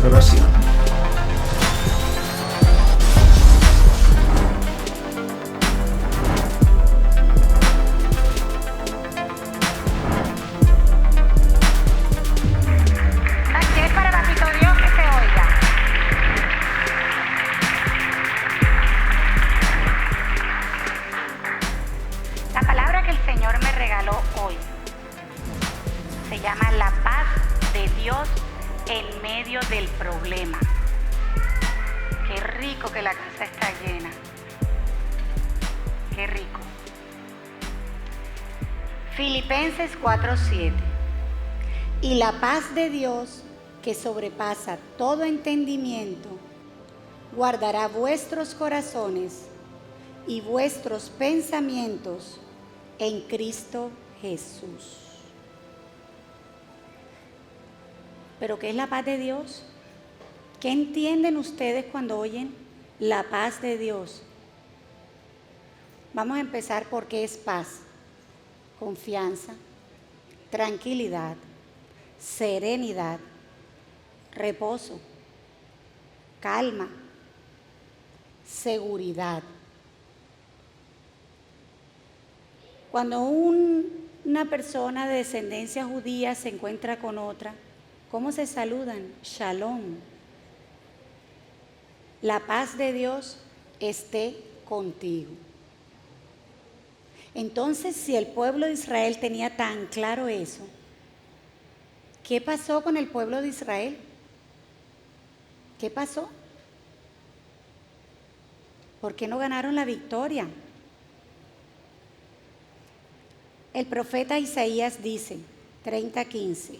oración. Aquí es para Papito Dios que se oiga. La palabra que el Señor me regaló hoy se llama la paz de Dios en medio del problema. Qué rico que la casa está llena. Qué rico. Filipenses 4:7. Y la paz de Dios, que sobrepasa todo entendimiento, guardará vuestros corazones y vuestros pensamientos en Cristo Jesús. ¿Pero qué es la paz de Dios? ¿Qué entienden ustedes cuando oyen la paz de Dios? Vamos a empezar por qué es paz. Confianza, tranquilidad, serenidad, reposo, calma, seguridad. Cuando una persona de descendencia judía se encuentra con otra, ¿cómo se saludan? Shalom. La paz de Dios esté contigo. Entonces, si el pueblo de Israel tenía tan claro eso, ¿qué pasó con el pueblo de Israel? ¿Qué pasó? ¿Por qué no ganaron la victoria? El profeta Isaías dice, 30:15,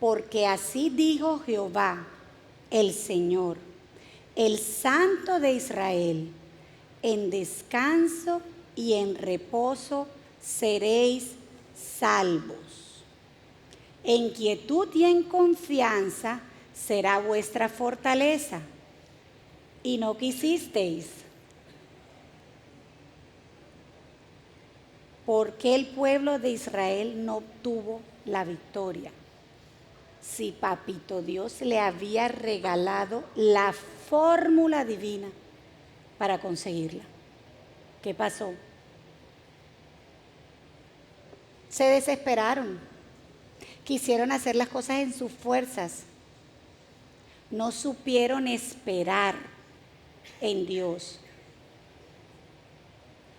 porque así dijo Jehová, el Señor, el Santo de Israel, en descanso y en reposo seréis salvos. En quietud y en confianza será vuestra fortaleza. Y no quisisteis. ¿Por qué el pueblo de Israel no obtuvo la victoria? Si Papito Dios le había regalado la fórmula divina para conseguirla. ¿Qué pasó? Se desesperaron. Quisieron hacer las cosas en sus fuerzas. No supieron esperar en Dios.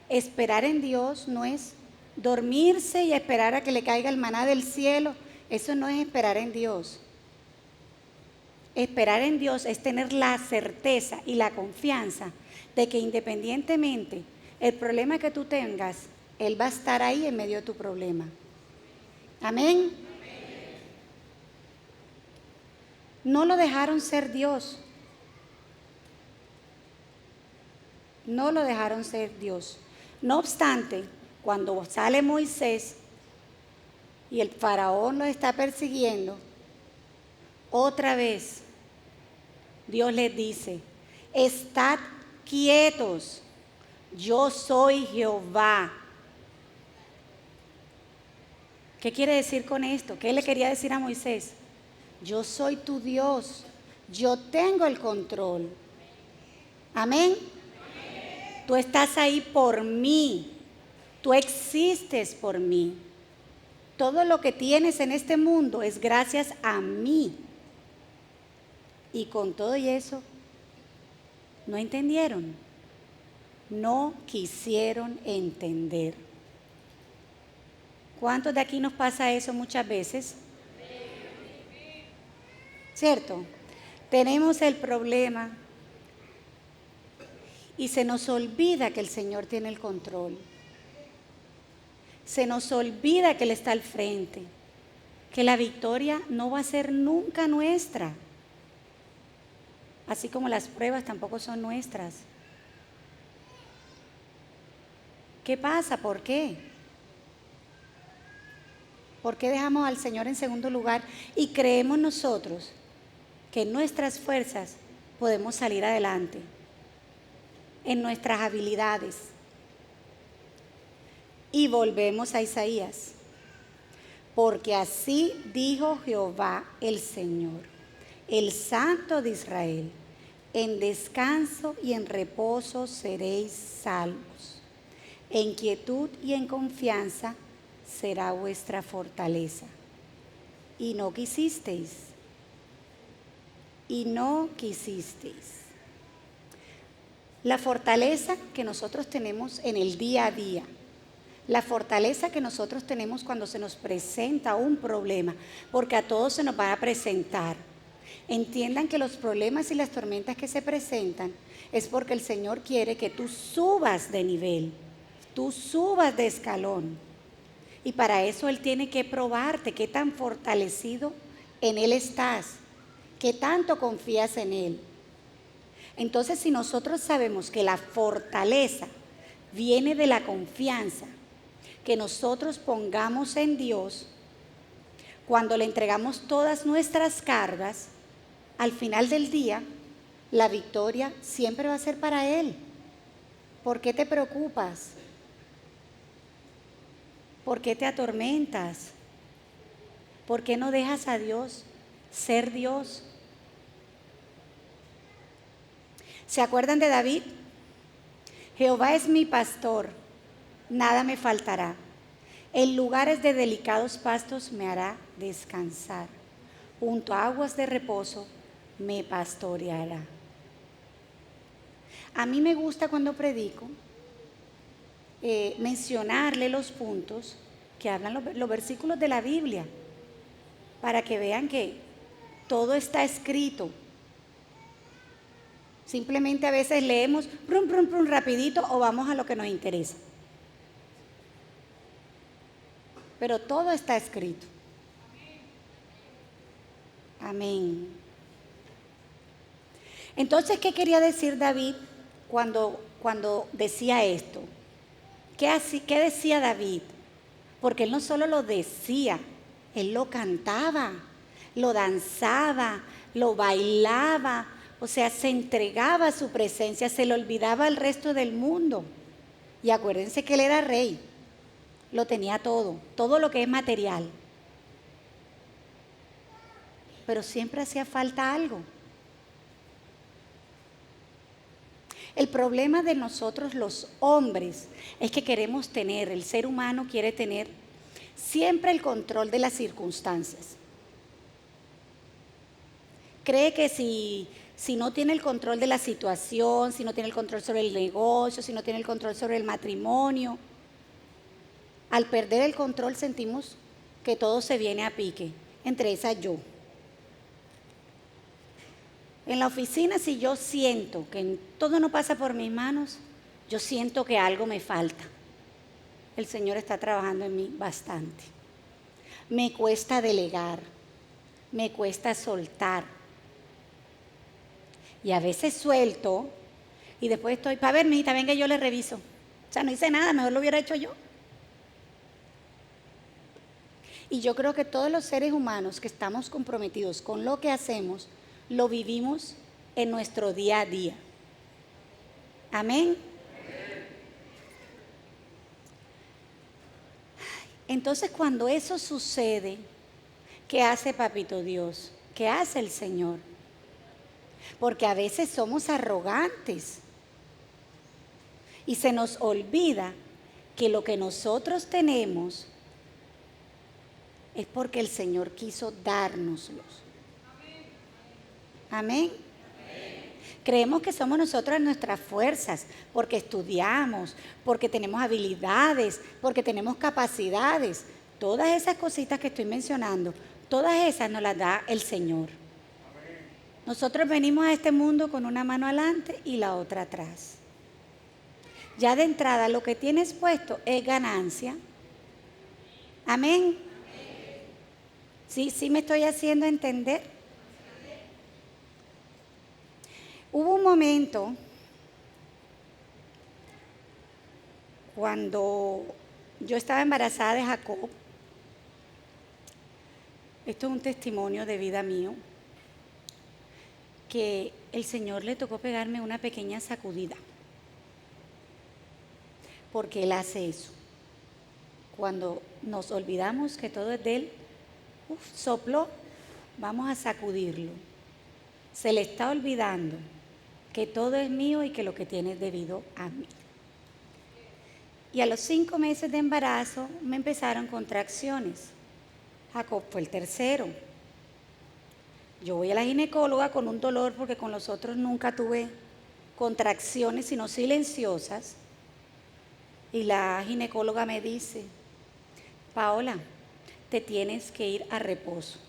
Esperar en Dios no es dormirse y esperar a que le caiga el maná del cielo. Eso no es esperar en Dios. Esperar en Dios es tener la certeza y la confianza de que independientemente el problema que tú tengas, Él va a estar ahí en medio de tu problema. Amén. No lo dejaron ser Dios. No lo dejaron ser Dios. No obstante, cuando sale Moisés y el faraón lo está persiguiendo, otra vez Dios les dice, estad quietos, yo soy Jehová. ¿Qué quiere decir con esto? ¿Qué le quería decir a Moisés? Yo soy tu Dios, yo tengo el control. Amén. Tú estás ahí por mí, tú existes por mí. Todo lo que tienes en este mundo es gracias a mí. Y con todo y eso, no entendieron, no quisieron entender. ¿Cuántos de aquí nos pasa eso muchas veces? ¿Cierto? Tenemos el problema y se nos olvida que el Señor tiene el control. Se nos olvida que Él está al frente, que la victoria no va a ser nunca nuestra, así como las pruebas tampoco son nuestras. ¿Qué pasa? ¿Por qué? ¿Por qué dejamos al Señor en segundo lugar y creemos nosotros que en nuestras fuerzas podemos salir adelante, en nuestras habilidades? Y volvemos a Isaías. Porque así dijo Jehová el Señor, el Santo de Israel. En descanso y en reposo seréis salvos. En quietud y en confianza será vuestra fortaleza. Y no quisisteis. Y no quisisteis. La fortaleza que nosotros tenemos en el día a día, la fortaleza que nosotros tenemos cuando se nos presenta un problema, porque a todos se nos va a presentar. Entiendan que los problemas y las tormentas que se presentan es porque el Señor quiere que tú subas de nivel, tú subas de escalón. Y para eso Él tiene que probarte qué tan fortalecido en Él estás, qué tanto confías en Él. Entonces, si nosotros sabemos que la fortaleza viene de la confianza que nosotros pongamos en Dios, cuando le entregamos todas nuestras cargas, al final del día, la victoria siempre va a ser para Él. ¿Por qué te preocupas? ¿Por qué te atormentas? ¿Por qué no dejas a Dios ser Dios? ¿Se acuerdan de David? Jehová es mi pastor, nada me faltará. En lugares de delicados pastos me hará descansar. Junto a aguas de reposo me pastoreará. A mí me gusta cuando predico mencionarle los puntos que hablan los versículos de la Biblia, para que vean que todo está escrito. Simplemente a veces leemos prum, prum, prum, rapidito o vamos a lo que nos interesa. Pero todo está escrito. Amén. Entonces, ¿qué quería decir David cuando decía esto? ¿Qué decía David? Porque él no solo lo decía, él lo cantaba, lo danzaba, lo bailaba. O sea, se entregaba a su presencia, se le olvidaba al resto del mundo. Y acuérdense que él era rey, lo tenía todo lo que es material. Pero siempre hacía falta algo. El problema de nosotros los hombres es que queremos tener, el ser humano quiere tener siempre el control de las circunstancias. Cree que si no tiene el control de la situación, si no tiene el control sobre el negocio, si no tiene el control sobre el matrimonio, al perder el control sentimos que todo se viene a pique, entre esas yo. En la oficina, si yo siento que todo no pasa por mis manos, yo siento que algo me falta. El Señor está trabajando en mí bastante. Me cuesta delegar, me cuesta soltar. Y a veces suelto y después estoy, para ver, mijita, venga, yo le reviso. O sea, no hice nada, mejor lo hubiera hecho yo. Y yo creo que todos los seres humanos que estamos comprometidos con lo que hacemos, lo vivimos en nuestro día a día. Amén. Entonces, cuando eso sucede, ¿qué hace Papito Dios? ¿Qué hace el Señor? Porque a veces somos arrogantes y se nos olvida que lo que nosotros tenemos es porque el Señor quiso dárnoslos. Amén. Creemos que somos nosotros nuestras fuerzas, porque estudiamos, porque tenemos habilidades, porque tenemos capacidades. Todas esas cositas que estoy mencionando, todas esas nos las da el Señor. Nosotros venimos a este mundo con una mano adelante y la otra atrás. Ya de entrada lo que tienes puesto es ganancia. Amén. Sí me estoy haciendo entender. Hubo un momento cuando yo estaba embarazada de Jacob. Esto es un testimonio de vida mío, que el Señor le tocó pegarme una pequeña sacudida, porque Él hace eso. Cuando nos olvidamos que todo es de Él, sopló, vamos a sacudirlo. se le está olvidando que todo es mío y que lo que tiene es debido a mí. Y a los 5 meses de embarazo me empezaron contracciones. Jacob fue el tercero. Yo voy a la ginecóloga con un dolor porque con los otros nunca tuve contracciones, sino silenciosas. Y la ginecóloga me dice, Paola, te tienes que ir a reposo.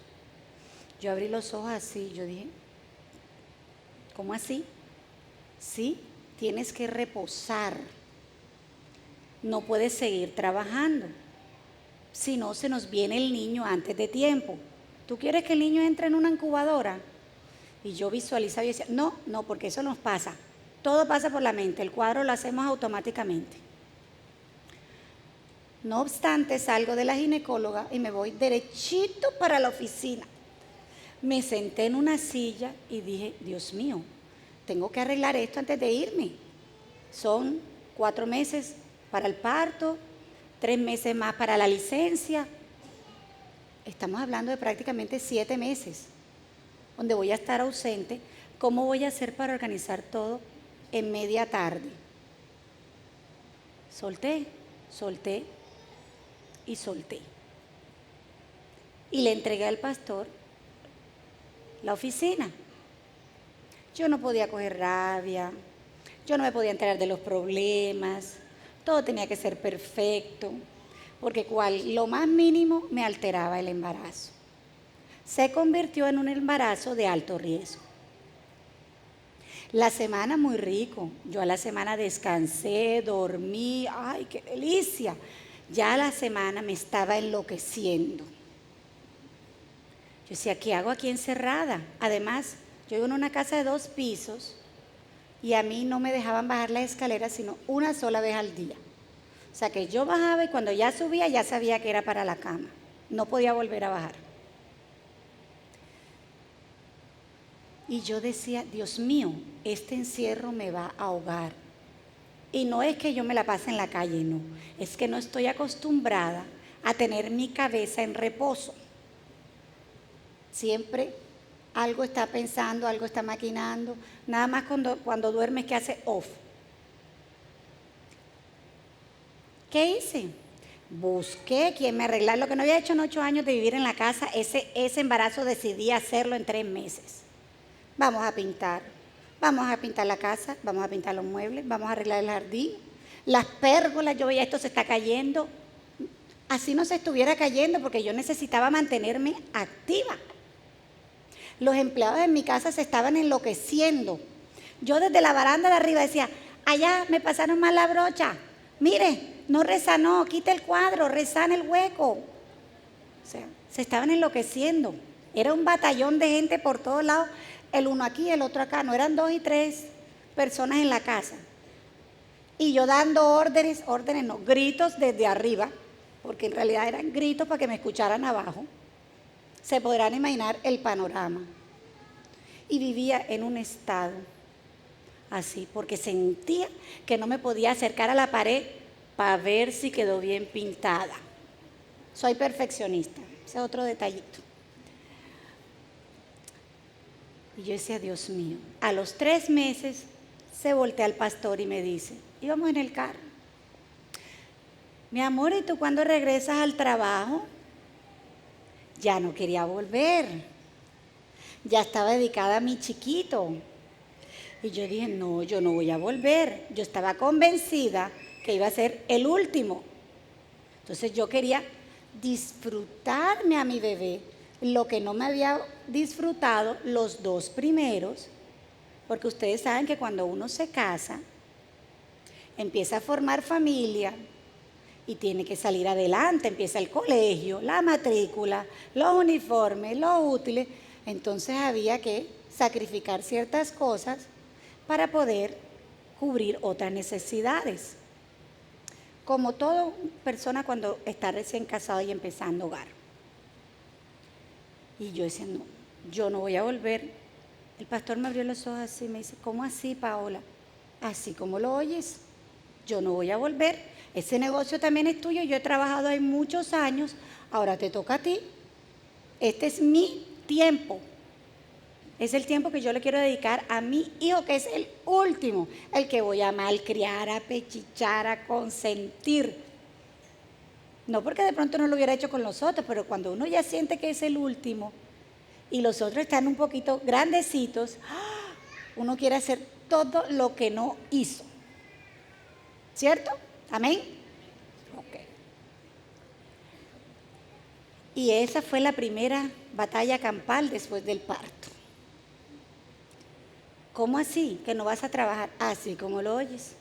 Yo abrí los ojos así, yo dije, ¿cómo así? Sí, tienes que reposar. No puedes seguir trabajando. Si no, se nos viene el niño antes de tiempo. ¿Tú quieres que el niño entre en una incubadora? Y yo visualizaba y decía, no, porque eso nos pasa. Todo pasa por la mente, el cuadro lo hacemos automáticamente. No obstante, salgo de la ginecóloga y me voy derechito para la oficina. Me senté en una silla y dije, Dios mío, tengo que arreglar esto antes de irme. Son 4 meses para el parto, 3 meses más para la licencia. Estamos hablando de prácticamente 7 meses, donde voy a estar ausente. ¿Cómo voy a hacer para organizar todo en media tarde? Solté. Y le entregué al pastor la oficina. Yo no podía coger rabia, yo no me podía enterar de los problemas, todo tenía que ser perfecto, porque lo más mínimo me alteraba el embarazo. Se convirtió en un embarazo de alto riesgo. La semana muy rico, yo a la semana descansé, dormí, ¡ay, qué delicia! Ya a la semana me estaba enloqueciendo. Yo decía, ¿qué hago aquí encerrada? Además, yo vivo en una casa de 2 pisos y a mí no me dejaban bajar las escaleras sino una sola vez al día. O sea que yo bajaba y cuando ya subía ya sabía que era para la cama. No podía volver a bajar. Y yo decía, Dios mío, este encierro me va a ahogar. Y no es que yo me la pase en la calle, no. Es que no estoy acostumbrada a tener mi cabeza en reposo. Siempre algo está pensando, algo está maquinando. Nada más cuando duermes que hace off. ¿Qué hice? Busqué quien me arreglara lo que no había hecho en 8 años de vivir en la casa. Ese embarazo decidí hacerlo en 3 meses. Vamos a pintar la casa, vamos a pintar los muebles, vamos a arreglar el jardín, las pérgolas. Yo veía esto se está cayendo. Así no se estuviera cayendo porque yo necesitaba mantenerme activa. Los empleados en mi casa se estaban enloqueciendo. Yo desde la baranda de arriba decía, allá me pasaron mal la brocha. Mire, no resanó, quita el cuadro, resana el hueco. O sea, se estaban enloqueciendo. Era un batallón de gente por todos lados, el uno aquí, el otro acá. No eran 2 y 3 personas en la casa. Y yo dando órdenes no, gritos desde arriba, porque en realidad eran gritos para que me escucharan abajo. Se podrán imaginar el panorama. Y vivía en un estado así, porque sentía que no me podía acercar a la pared para ver si quedó bien pintada. Soy perfeccionista, ese es otro detallito. Y yo decía, Dios mío, a los 3 meses se voltea al pastor y me dice, íbamos en el carro, mi amor, ¿y tú cuándo regresas al trabajo? Ya no quería volver, ya estaba dedicada a mi chiquito. Y yo dije, no, yo no voy a volver. Yo estaba convencida que iba a ser el último. Entonces yo quería disfrutarme a mi bebé, lo que no me había disfrutado los 2 primeros, porque ustedes saben que cuando uno se casa, empieza a formar familia y tiene que salir adelante, empieza el colegio, la matrícula, los uniformes, los útiles. Entonces había que sacrificar ciertas cosas para poder cubrir otras necesidades. Como toda persona cuando está recién casado y empezando hogar. Y yo decía, no, yo no voy a volver. El pastor me abrió los ojos así y me dice, ¿cómo así, Paola? Así como lo oyes, yo no voy a volver. Ese negocio también es tuyo, yo he trabajado ahí muchos años, ahora te toca a ti. Este es mi tiempo. Es el tiempo que yo le quiero dedicar a mi hijo, que es el último, el que voy a malcriar, a pechichar, a consentir. No porque de pronto no lo hubiera hecho con los otros, pero cuando uno ya siente que es el último y los otros están un poquito grandecitos, uno quiere hacer todo lo que no hizo. ¿Cierto? ¿Amén? Ok. Y esa fue la primera batalla campal después del parto. ¿Cómo así? ¿Que no vas a trabajar? Así como lo oyes.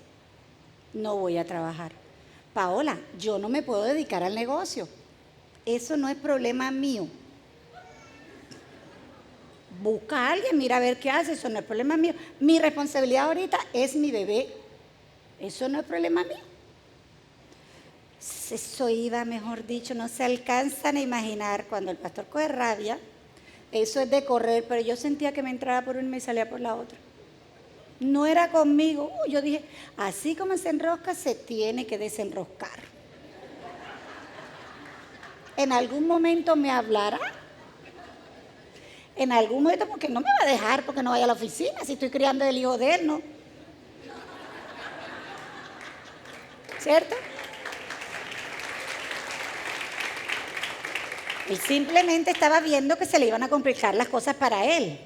No voy a trabajar. Paola, yo no me puedo dedicar al negocio. Eso no es problema mío. Busca a alguien, mira a ver qué hace, eso no es problema mío. Mi responsabilidad ahorita es mi bebé. Eso no es problema mío. Eso iba, mejor dicho, no se alcanzan a imaginar cuando el pastor coge rabia. Eso es de correr, pero yo sentía que me entraba por una y me salía por la otra. No era conmigo. Yo dije, así como se enrosca, se tiene que desenroscar. En algún momento me hablará. En algún momento, porque no me va a dejar porque no vaya a la oficina, si estoy criando el hijo de él, ¿no? ¿Cierto? Él simplemente estaba viendo que se le iban a complicar las cosas para él.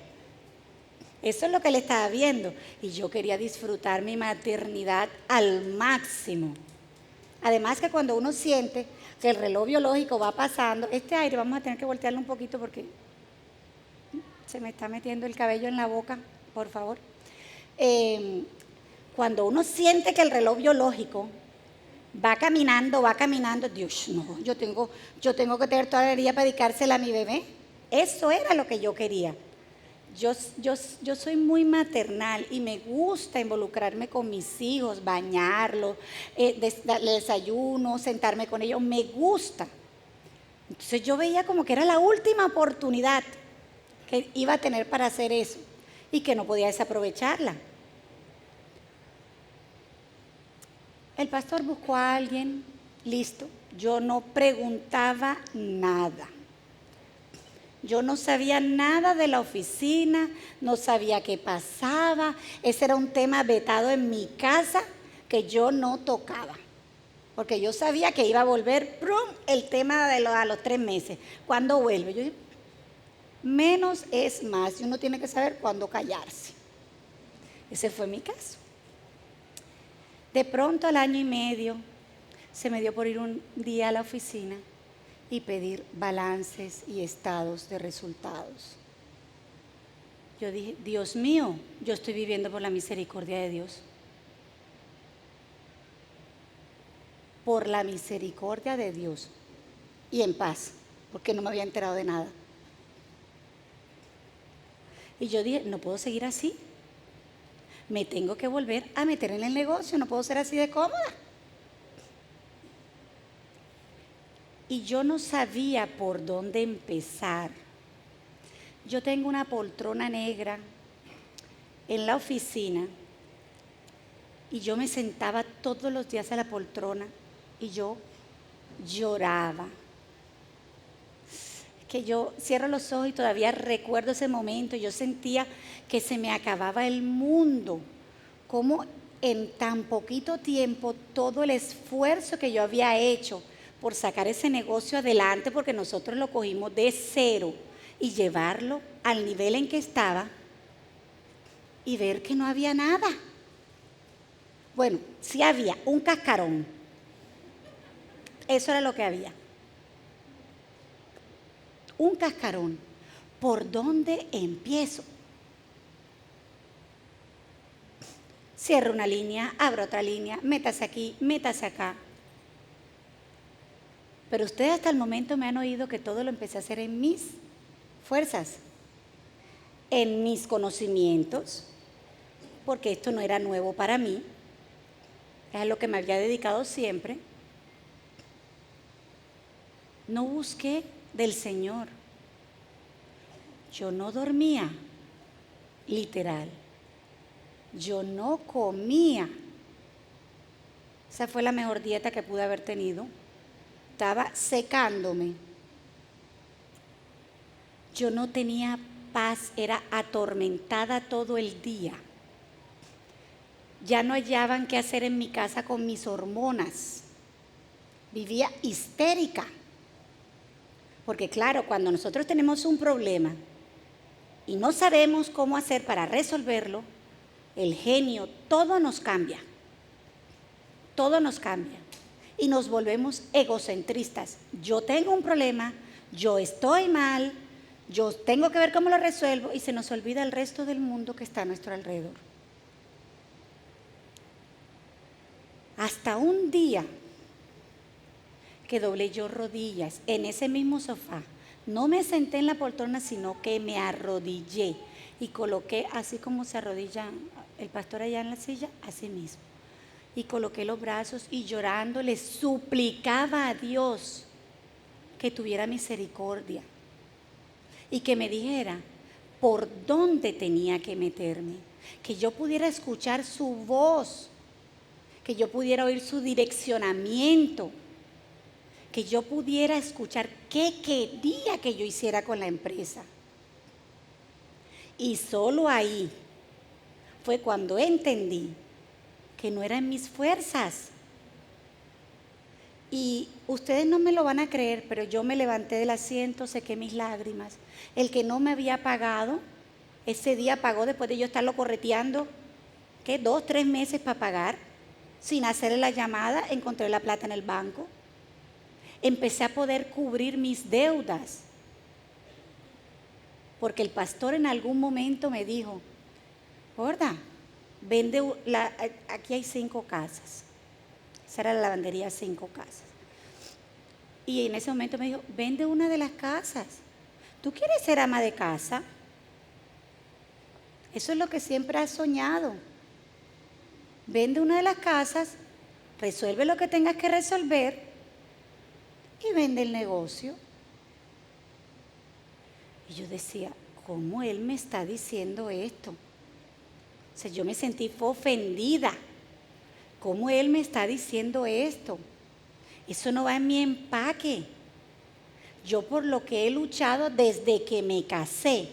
Eso es lo que él estaba viendo. Y yo quería disfrutar mi maternidad al máximo. Además que cuando uno siente que el reloj biológico va pasando, este aire vamos a tener que voltearlo un poquito porque se me está metiendo el cabello en la boca, por favor. Cuando uno siente que el reloj biológico va caminando, Dios, no, yo tengo que tener toda la energía para dedicársela a mi bebé. Eso era lo que yo quería. Yo soy muy maternal y me gusta involucrarme con mis hijos, bañarlos, darle desayuno, sentarme con ellos, me gusta. Entonces yo veía como que era la última oportunidad que iba a tener para hacer eso y que no podía desaprovecharla. El pastor buscó a alguien, listo. Yo no preguntaba nada. Yo no sabía nada de la oficina, no sabía qué pasaba. Ese era un tema vetado en mi casa que yo no tocaba. Porque yo sabía que iba a volver, ¡prum!, el tema de a los 3 meses. ¿Cuándo vuelve? Yo dije, menos es más. Y uno tiene que saber cuándo callarse. Ese fue mi caso. De pronto, al año y medio, se me dio por ir un día a la oficina y pedir balances y estados de resultados. Yo dije, Dios mío, yo estoy viviendo por la misericordia de Dios. Por la misericordia de Dios. Y en paz, porque no me había enterado de nada. Y yo dije, no puedo seguir así. Me tengo que volver a meter en el negocio, no puedo ser así de cómoda. Y yo no sabía por dónde empezar. Yo tengo una poltrona negra en la oficina y yo me sentaba todos los días a la poltrona y yo lloraba. Que yo cierro los ojos y todavía recuerdo ese momento. Yo sentía que se me acababa el mundo. Como en tan poquito tiempo todo el esfuerzo que yo había hecho por sacar ese negocio adelante, porque nosotros lo cogimos de cero y llevarlo al nivel en que estaba y ver que no había nada. Bueno, sí había un cascarón. Eso era lo que había. Un cascarón. ¿Por dónde empiezo? Cierro una línea, abro otra línea, métase aquí, métase acá. Pero ustedes hasta el momento me han oído que todo lo empecé a hacer en mis fuerzas, en mis conocimientos, porque esto no era nuevo para mí, es a lo que me había dedicado siempre. No busqué del Señor. Yo no dormía, literal. Yo no comía. Esa fue la mejor dieta que pude haber tenido. Estaba secándome. Yo no tenía paz, era atormentada todo el día. Ya no hallaban qué hacer en mi casa con mis hormonas. Vivía histérica. Porque claro, cuando nosotros tenemos un problema y no sabemos cómo hacer para resolverlo, el genio, todo nos cambia. Todo nos cambia. Y nos volvemos egocentristas. Yo tengo un problema, yo estoy mal, yo tengo que ver cómo lo resuelvo, y se nos olvida el resto del mundo que está a nuestro alrededor. Hasta un día que doblé yo rodillas en ese mismo sofá. No me senté en la poltrona, sino que me arrodillé y coloqué, así como se arrodilla el pastor allá en la silla, así mismo. Y coloqué los brazos y llorando le suplicaba a Dios que tuviera misericordia y que me dijera por dónde tenía que meterme, que yo pudiera escuchar su voz, que yo pudiera oír su direccionamiento, que yo pudiera escuchar qué quería que yo hiciera con la empresa. Y solo ahí fue cuando entendí que no eran mis fuerzas. Y ustedes no me lo van a creer, pero yo me levanté del asiento, sequé mis lágrimas. El que no me había pagado, ese día pagó después de yo estarlo correteando, ¿qué? 2, 3 meses para pagar. Sin hacerle la llamada, encontré la plata en el banco. Empecé a poder cubrir mis deudas. Porque el pastor en algún momento me dijo, gorda, vende, aquí hay 5 casas. Esa era la lavandería, 5 casas. Y en ese momento me dijo, vende una de las casas. ¿Tú quieres ser ama de casa? Eso es lo que siempre has soñado. Vende una de las casas, resuelve lo que tengas que resolver y vende el negocio. Y yo decía, ¿cómo él me está diciendo esto? O sea, yo me sentí ofendida. ¿Cómo él me está diciendo esto? Eso no va en mi empaque. Yo por lo que he luchado desde que me casé.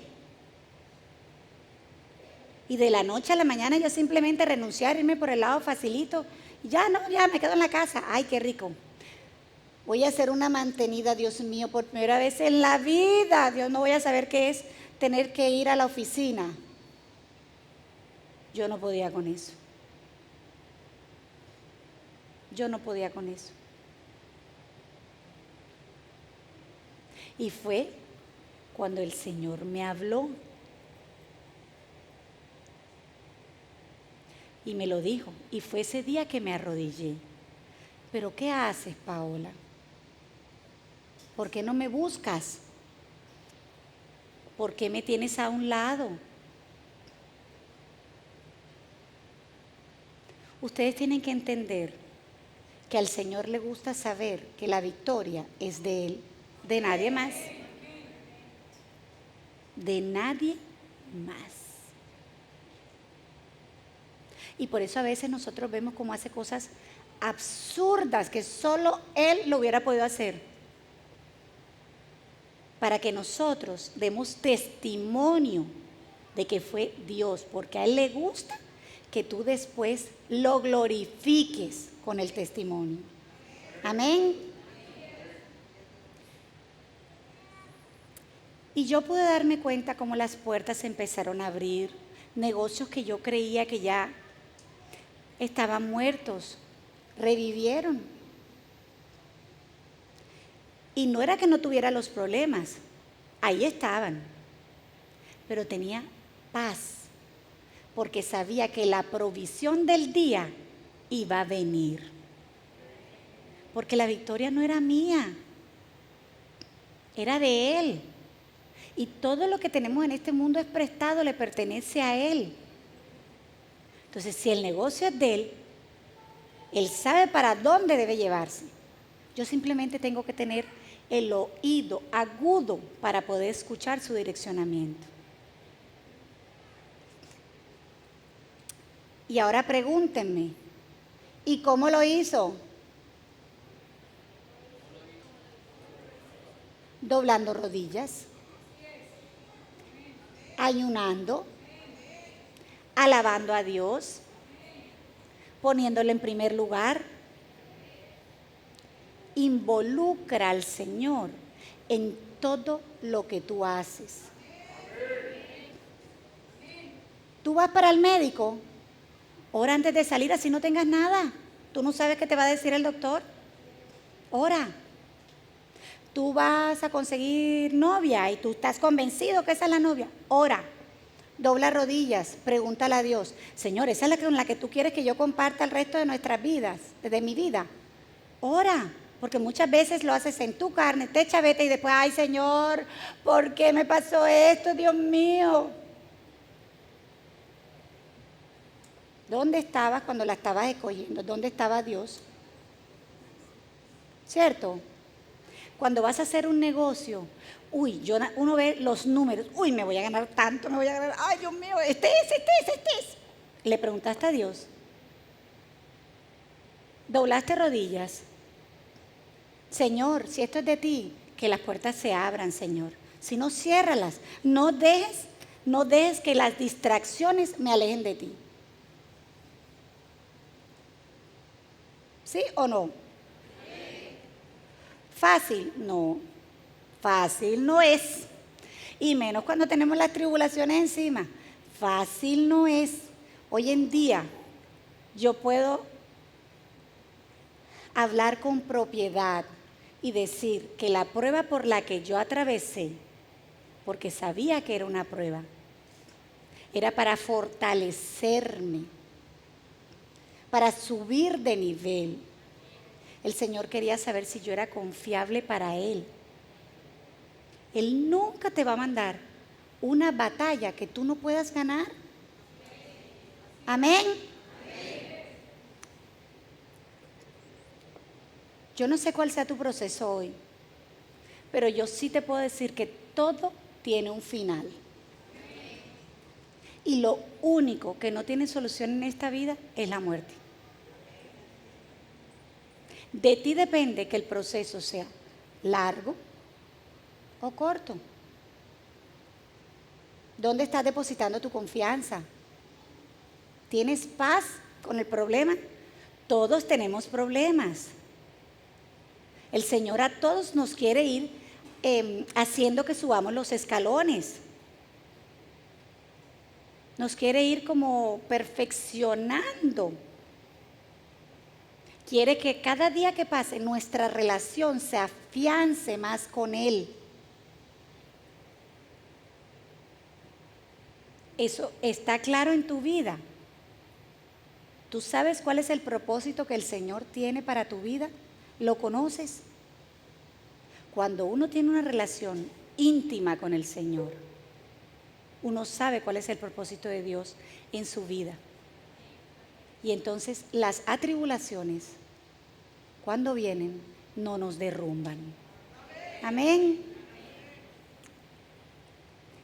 Y de la noche a la mañana yo simplemente renunciar, irme por el lado facilito. Ya no, ya me quedo en la casa. Ay, qué rico. Voy a hacer una mantenida, Dios mío, por primera vez en la vida. Dios, no voy a saber qué es tener que ir a la oficina. Yo no podía con eso. Yo no podía con eso. Y fue cuando el Señor me habló. Y me lo dijo. Y fue ese día que me arrodillé. ¿Pero qué haces, Paola? ¿Por qué no me buscas? ¿Por qué me tienes a un lado? Ustedes tienen que entender que al Señor le gusta saber que la victoria es de Él, de nadie más. De nadie más. Y por eso a veces nosotros vemos cómo hace cosas absurdas que solo Él lo hubiera podido hacer. Para que nosotros demos testimonio de que fue Dios, porque a Él le gusta que tú después lo glorifiques con el testimonio. Amén. Y yo pude darme cuenta cómo las puertas se empezaron a abrir, negocios que yo creía que ya estaban muertos, revivieron. Y no era que no tuviera los problemas, ahí estaban, pero tenía paz, porque sabía que la provisión del día iba a venir. Porque la victoria no era mía, era de Él. Y todo lo que tenemos en este mundo es prestado, le pertenece a Él. Entonces, si el negocio es de Él, Él sabe para dónde debe llevarse. Yo simplemente tengo que tener el oído agudo para poder escuchar su direccionamiento. Y ahora pregúntenme, ¿y cómo lo hizo? Doblando rodillas. ayunando, alabando a Dios, poniéndolo en primer lugar. Involucra al Señor en todo lo que tú haces. Tú vas para el médico, ora antes de salir, así no tengas nada. Tú no sabes qué te va a decir el doctor. Ora. Tú vas a conseguir novia y tú estás convencido que esa es la novia. Ora. Dobla rodillas, pregúntale a Dios, Señor, ¿esa es la con la que tú quieres que yo comparta el resto de nuestras vidas, de mi vida? Ora, porque muchas veces lo haces en tu carne, te chaveta y después, ay Señor, ¿por qué me pasó esto, Dios mío? ¿Dónde estabas cuando la estabas escogiendo? ¿Dónde estaba Dios? ¿Cierto? Cuando vas a hacer un negocio, uno ve los números, me voy a ganar tanto, me voy a ganar, ay Dios mío, este es. Le preguntaste a Dios. Doblaste rodillas. Señor, si esto es de ti, que las puertas se abran, Señor. Si no, ciérralas. No dejes que las distracciones me alejen de ti. ¿Sí o no? Fácil, no. Fácil no es. Y menos cuando tenemos las tribulaciones encima. Fácil no es. Hoy en día yo puedo hablar con propiedad y decir que la prueba por la que yo atravesé, porque sabía que era una prueba, era para fortalecerme, para subir de nivel. El Señor quería saber si yo era confiable para Él. Él nunca te va a mandar una batalla que tú no puedas ganar. Amén. Yo no sé cuál sea tu proceso hoy, pero yo sí te puedo decir que todo tiene un final. Y lo único que no tiene solución en esta vida es la muerte. De ti depende que el proceso sea largo o corto. ¿Dónde estás depositando tu confianza? ¿Tienes paz con el problema? Todos tenemos problemas. El Señor a todos nos quiere ir haciendo que subamos los escalones. Nos quiere ir como perfeccionando. Quiere que cada día que pase nuestra relación se afiance más con Él. ¿Eso está claro en tu vida? ¿Tú sabes cuál es el propósito que el Señor tiene para tu vida? ¿Lo conoces? Cuando uno tiene una relación íntima con el Señor, uno sabe cuál es el propósito de Dios en su vida. Y entonces las atribulaciones, cuando vienen, no nos derrumban. Amén.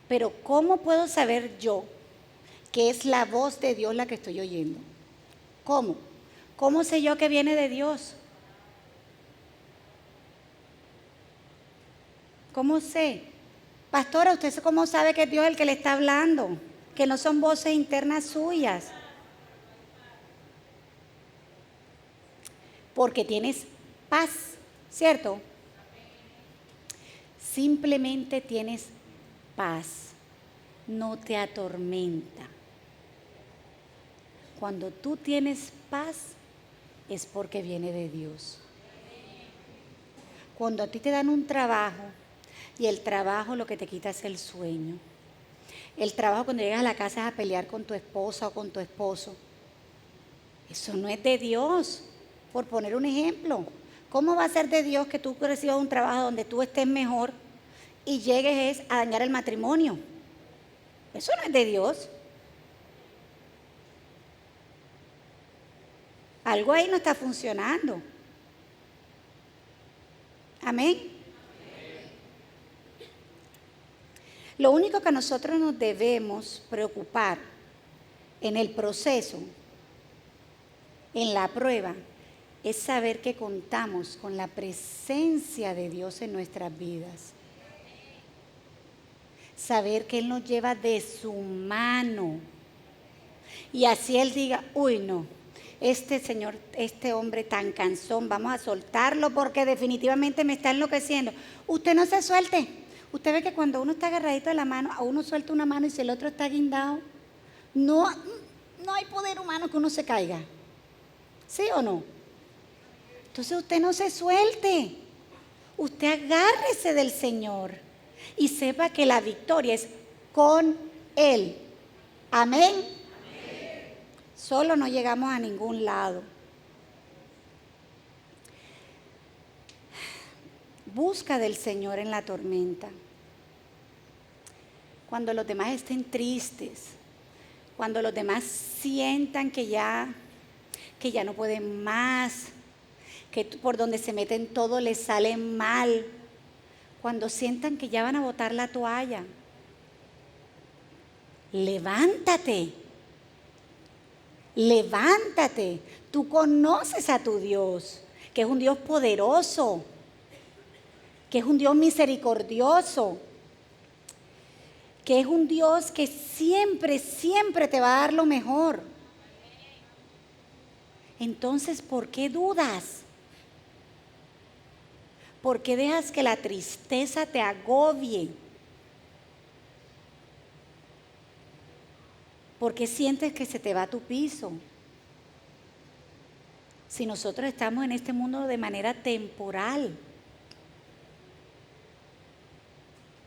Pero ¿cómo puedo saber yo que es la voz de Dios la que estoy oyendo? ¿Cómo? ¿Cómo sé yo que viene de Dios? ¿Cómo sé? Pastora, ¿usted cómo sabe que es Dios el que le está hablando? Que no son voces internas suyas. Porque tienes paz, ¿cierto? Simplemente tienes paz, no te atormenta. Cuando tú tienes paz es porque viene de Dios. Cuando a ti te dan un trabajo y el trabajo lo que te quita es el sueño. El trabajo cuando llegas a la casa es a pelear con tu esposa o con tu esposo. Eso no es de Dios. Por poner un ejemplo, ¿cómo va a ser de Dios que tú recibas un trabajo donde tú estés mejor y llegues a dañar el matrimonio? Eso no es de Dios. Algo ahí no está funcionando. Amén. Lo único que a nosotros nos debemos preocupar en el proceso, en la prueba, es saber que contamos con la presencia de Dios en nuestras vidas. saber que Él nos lleva de su mano. Y así Él diga, uy no, este señor, este hombre tan cansón, vamos a soltarlo porque definitivamente me está enloqueciendo. Usted no se suelte. Usted ve que cuando uno está agarradito de la mano, a uno suelta una mano y si el otro está guindado, no hay poder humano que uno se caiga. ¿Sí o no? Entonces usted no se suelte. Usted agárrese del Señor y sepa que la victoria es con Él. Amén. Solo no llegamos a ningún lado. Busca del Señor en la tormenta. Cuando los demás estén tristes, cuando los demás sientan que ya no pueden más, que por donde se meten todo les sale mal, cuando sientan que ya van a botar la toalla, levántate. Levántate, tú conoces a tu Dios, que es un Dios poderoso, que es un Dios misericordioso, que es un Dios que siempre, siempre te va a dar lo mejor. Entonces, ¿por qué dudas? ¿Por qué dejas que la tristeza te agobie? ¿Por qué sientes que se te va tu piso? Si nosotros estamos en este mundo de manera temporal.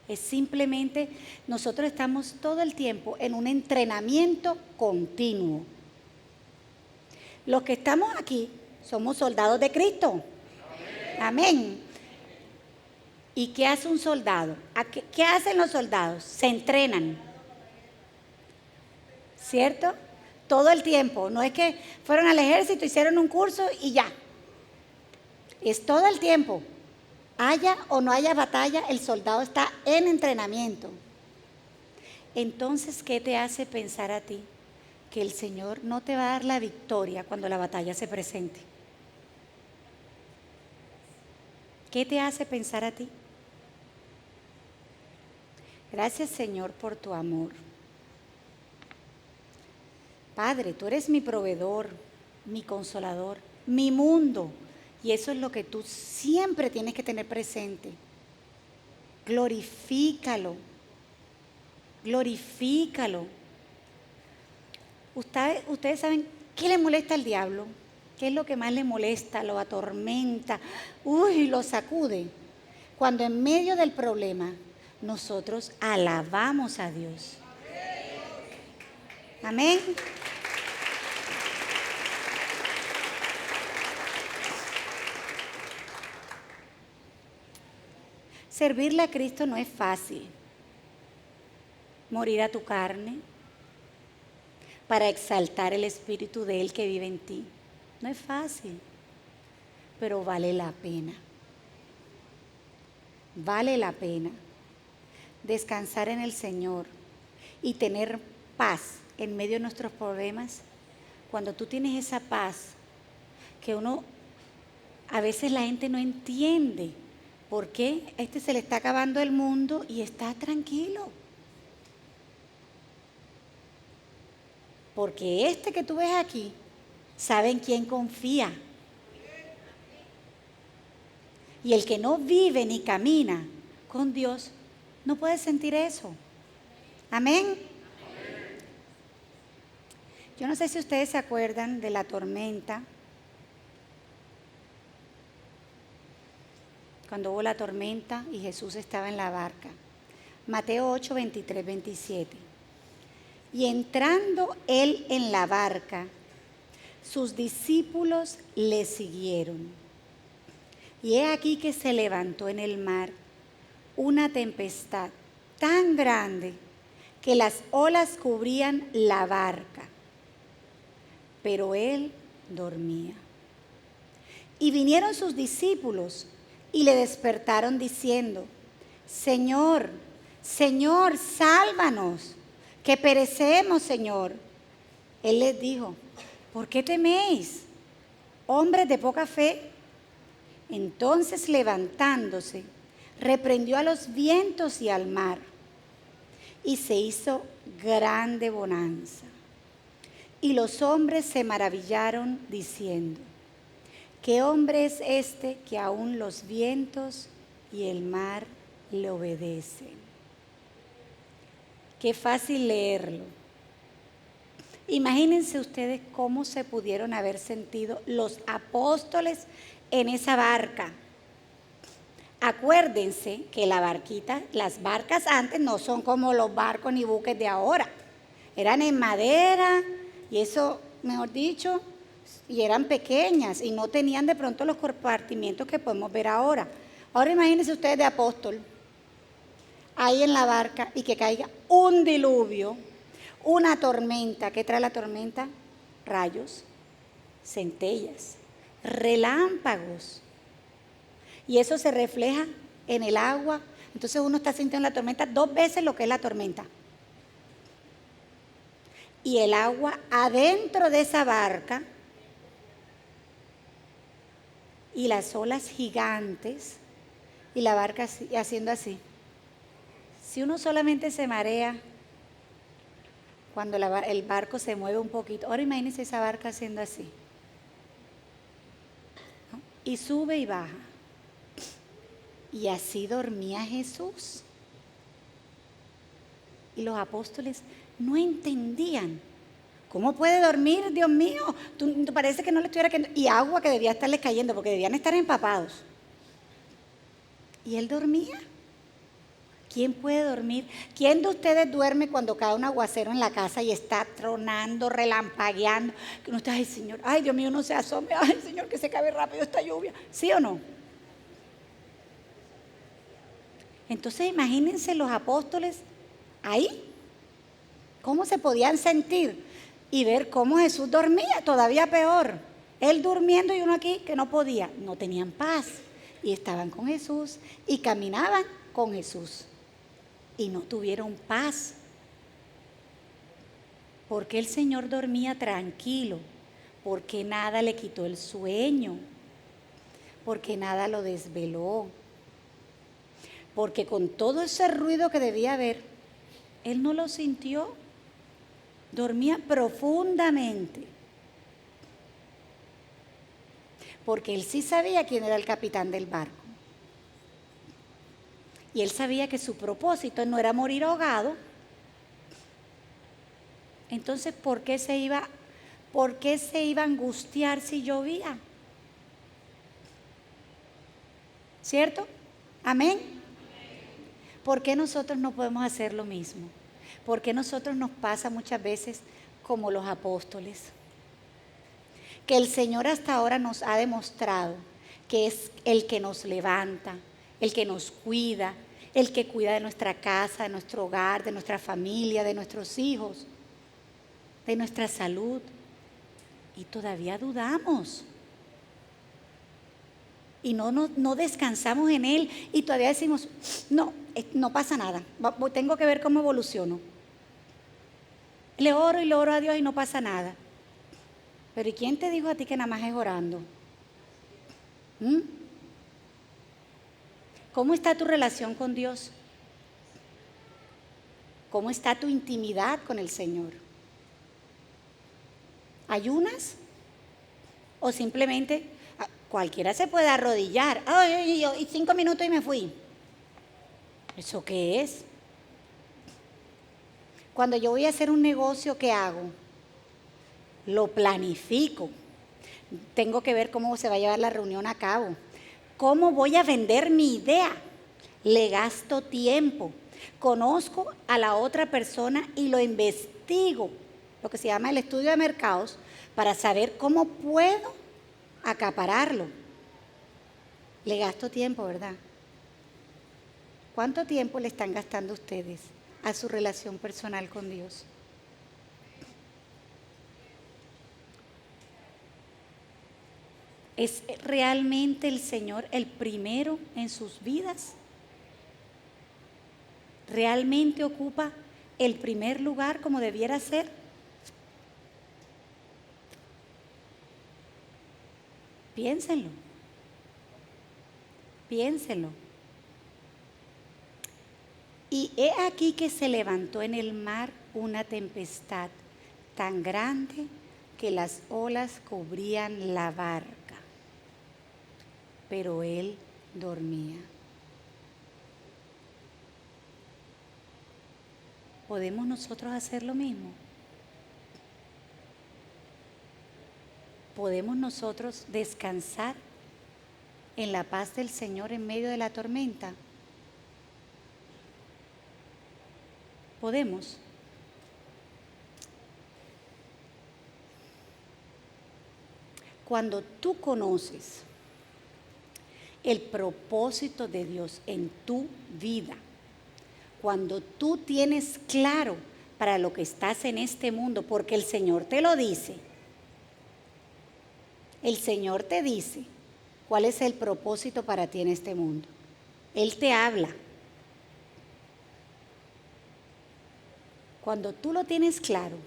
Es simplemente, nosotros estamos todo el tiempo en un entrenamiento continuo. Los que estamos aquí somos soldados de Cristo. Amén. ¿Y qué hace un soldado? ¿Qué hacen los soldados? Se entrenan. ¿Cierto? Todo el tiempo. No es que fueron al ejército, hicieron un curso y ya. Es todo el tiempo. Haya o no haya batalla, el soldado está en entrenamiento. Entonces, ¿qué te hace pensar a ti que el Señor no te va a dar la victoria cuando la batalla se presente? ¿Qué te hace pensar a ti? Gracias, Señor, por tu amor. Padre, tú eres mi proveedor, mi consolador, mi mundo. Y eso es lo que tú siempre tienes que tener presente. Glorifícalo. Glorifícalo. Ustedes saben qué le molesta al diablo. ¿Qué es lo que más le molesta? Lo atormenta. Lo sacude. Cuando en medio del problema nosotros alabamos a Dios. Amén. Servirle a Cristo no es fácil. Morir a tu carne para exaltar el Espíritu de Él que vive en ti. No es fácil, pero vale la pena. Vale la pena descansar en el Señor y tener paz en medio de nuestros problemas. Cuando tú tienes esa paz, que a veces la gente no entiende por qué se le está acabando el mundo y está tranquilo. Porque que tú ves aquí, sabe en quién confía. Y el que no vive ni camina con Dios, no puede sentir eso. Amén. Yo no sé si ustedes se acuerdan de la tormenta. Cuando hubo la tormenta y Jesús estaba en la barca. Mateo 8, 23, 27. Y entrando él en la barca, sus discípulos le siguieron. Y he aquí que se levantó en el mar una tempestad tan grande que las olas cubrían la barca. Pero él dormía. Y vinieron sus discípulos y le despertaron diciendo: Señor, Señor, sálvanos, que perecemos, Señor. Él les dijo: ¿por qué teméis, hombres de poca fe? Entonces, levantándose, reprendió a los vientos y al mar, y se hizo grande bonanza. Y los hombres se maravillaron diciendo: ¿qué hombre es este que aún los vientos y el mar le obedecen? Qué fácil leerlo. Imagínense ustedes cómo se pudieron haber sentido los apóstoles en esa barca. Acuérdense que la barquita, las barcas antes no son como los barcos ni buques de ahora. Eran en madera y eso, mejor dicho, y eran pequeñas y no tenían de pronto los compartimientos que podemos ver ahora. Ahora imagínense ustedes de apóstol, ahí en la barca y que caiga un diluvio, una tormenta. ¿Qué trae la tormenta? Rayos, centellas, relámpagos. Y eso se refleja en el agua. Entonces uno está sintiendo la tormenta 2 veces lo que es la tormenta. Y el agua adentro de esa barca y las olas gigantes y la barca haciendo así. Si uno solamente se marea cuando el barco se mueve un poquito, ahora imagínense esa barca haciendo así, ¿no? Y sube y baja. Y así dormía Jesús. Y los apóstoles no entendían. ¿Cómo puede dormir, Dios mío? Tú parece que no le estuviera cayendo. Y agua que debía estarles cayendo, porque debían estar empapados. Y él dormía. ¿Quién puede dormir? ¿Quién de ustedes duerme cuando cae un aguacero en la casa y está tronando, relampagueando? Que uno está, ay Señor, ay Dios mío, no se asome, ay Señor, que se acabe rápido esta lluvia. ¿Sí o no? Entonces imagínense los apóstoles ahí, cómo se podían sentir y ver cómo Jesús dormía, todavía peor. Él durmiendo y uno aquí que no podía, no tenían paz y estaban con Jesús y caminaban con Jesús y no tuvieron paz. Porque el Señor dormía tranquilo, porque nada le quitó el sueño, porque nada lo desveló. Porque con todo ese ruido que debía haber, él no lo sintió. Dormía profundamente. Porque él sí sabía quién era el capitán del barco. Y él sabía que su propósito no era morir ahogado. Entonces, ¿por qué se iba a angustiar si llovía? ¿Cierto? Amén. ¿Por qué nosotros no podemos hacer lo mismo? ¿Por qué nosotros nos pasa muchas veces como los apóstoles? Que el Señor hasta ahora nos ha demostrado que es el que nos levanta, el que nos cuida, el que cuida de nuestra casa, de nuestro hogar, de nuestra familia, de nuestros hijos, de nuestra salud. Y todavía dudamos. Y no descansamos en Él y todavía decimos, no pasa nada, tengo que ver cómo evoluciono. Le oro y le oro a Dios y no pasa nada. Pero ¿y quién te dijo a ti que nada más es orando? ¿Cómo está tu relación con Dios? ¿Cómo está tu intimidad con el Señor? ¿Ayunas? ¿O simplemente cualquiera se puede arrodillar? Y 5 minutos y me fui. ¿Eso qué es? Cuando yo voy a hacer un negocio, ¿qué hago? Lo planifico. Tengo que ver cómo se va a llevar la reunión a cabo. ¿Cómo voy a vender mi idea? Le gasto tiempo. Conozco a la otra persona y lo investigo, lo que se llama el estudio de mercados, para saber cómo puedo acapararlo. Le gasto tiempo, ¿verdad? ¿Cuánto tiempo le están gastando ustedes a su relación personal con Dios? ¿Es realmente el Señor el primero en sus vidas? ¿Realmente ocupa el primer lugar como debiera ser? Piénsenlo. Piénsenlo. Y he aquí que se levantó en el mar una tempestad tan grande que las olas cubrían la barca, pero él dormía. ¿Podemos nosotros hacer lo mismo? ¿Podemos nosotros descansar en la paz del Señor en medio de la tormenta? ¿Podemos? Cuando tú conoces el propósito de Dios en tu vida, cuando tú tienes claro para lo que estás en este mundo, porque el Señor te lo dice, el Señor te dice cuál es el propósito para ti en este mundo. Él te habla. Cuando tú lo tienes claro,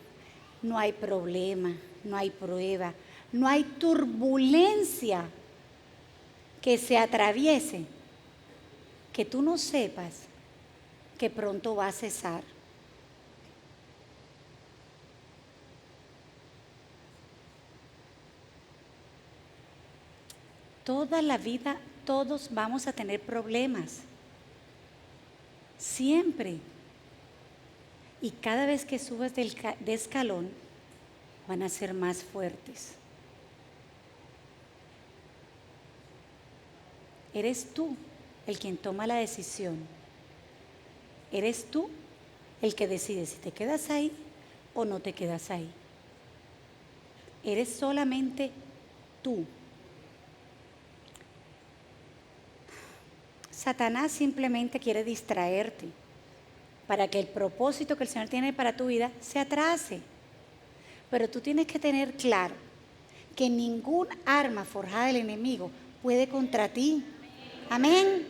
no hay problema, no hay prueba, no hay turbulencia que se atraviese, que tú no sepas que pronto va a cesar. Toda la vida todos vamos a tener problemas, siempre. Y cada vez que subas de escalón, van a ser más fuertes. Eres tú el quien toma la decisión. Eres tú el que decide si te quedas ahí o no te quedas ahí. Eres solamente tú. Satanás simplemente quiere distraerte para que el propósito que el Señor tiene para tu vida se atrase. Pero tú tienes que tener claro que ningún arma forjada del enemigo puede contra ti. Amén.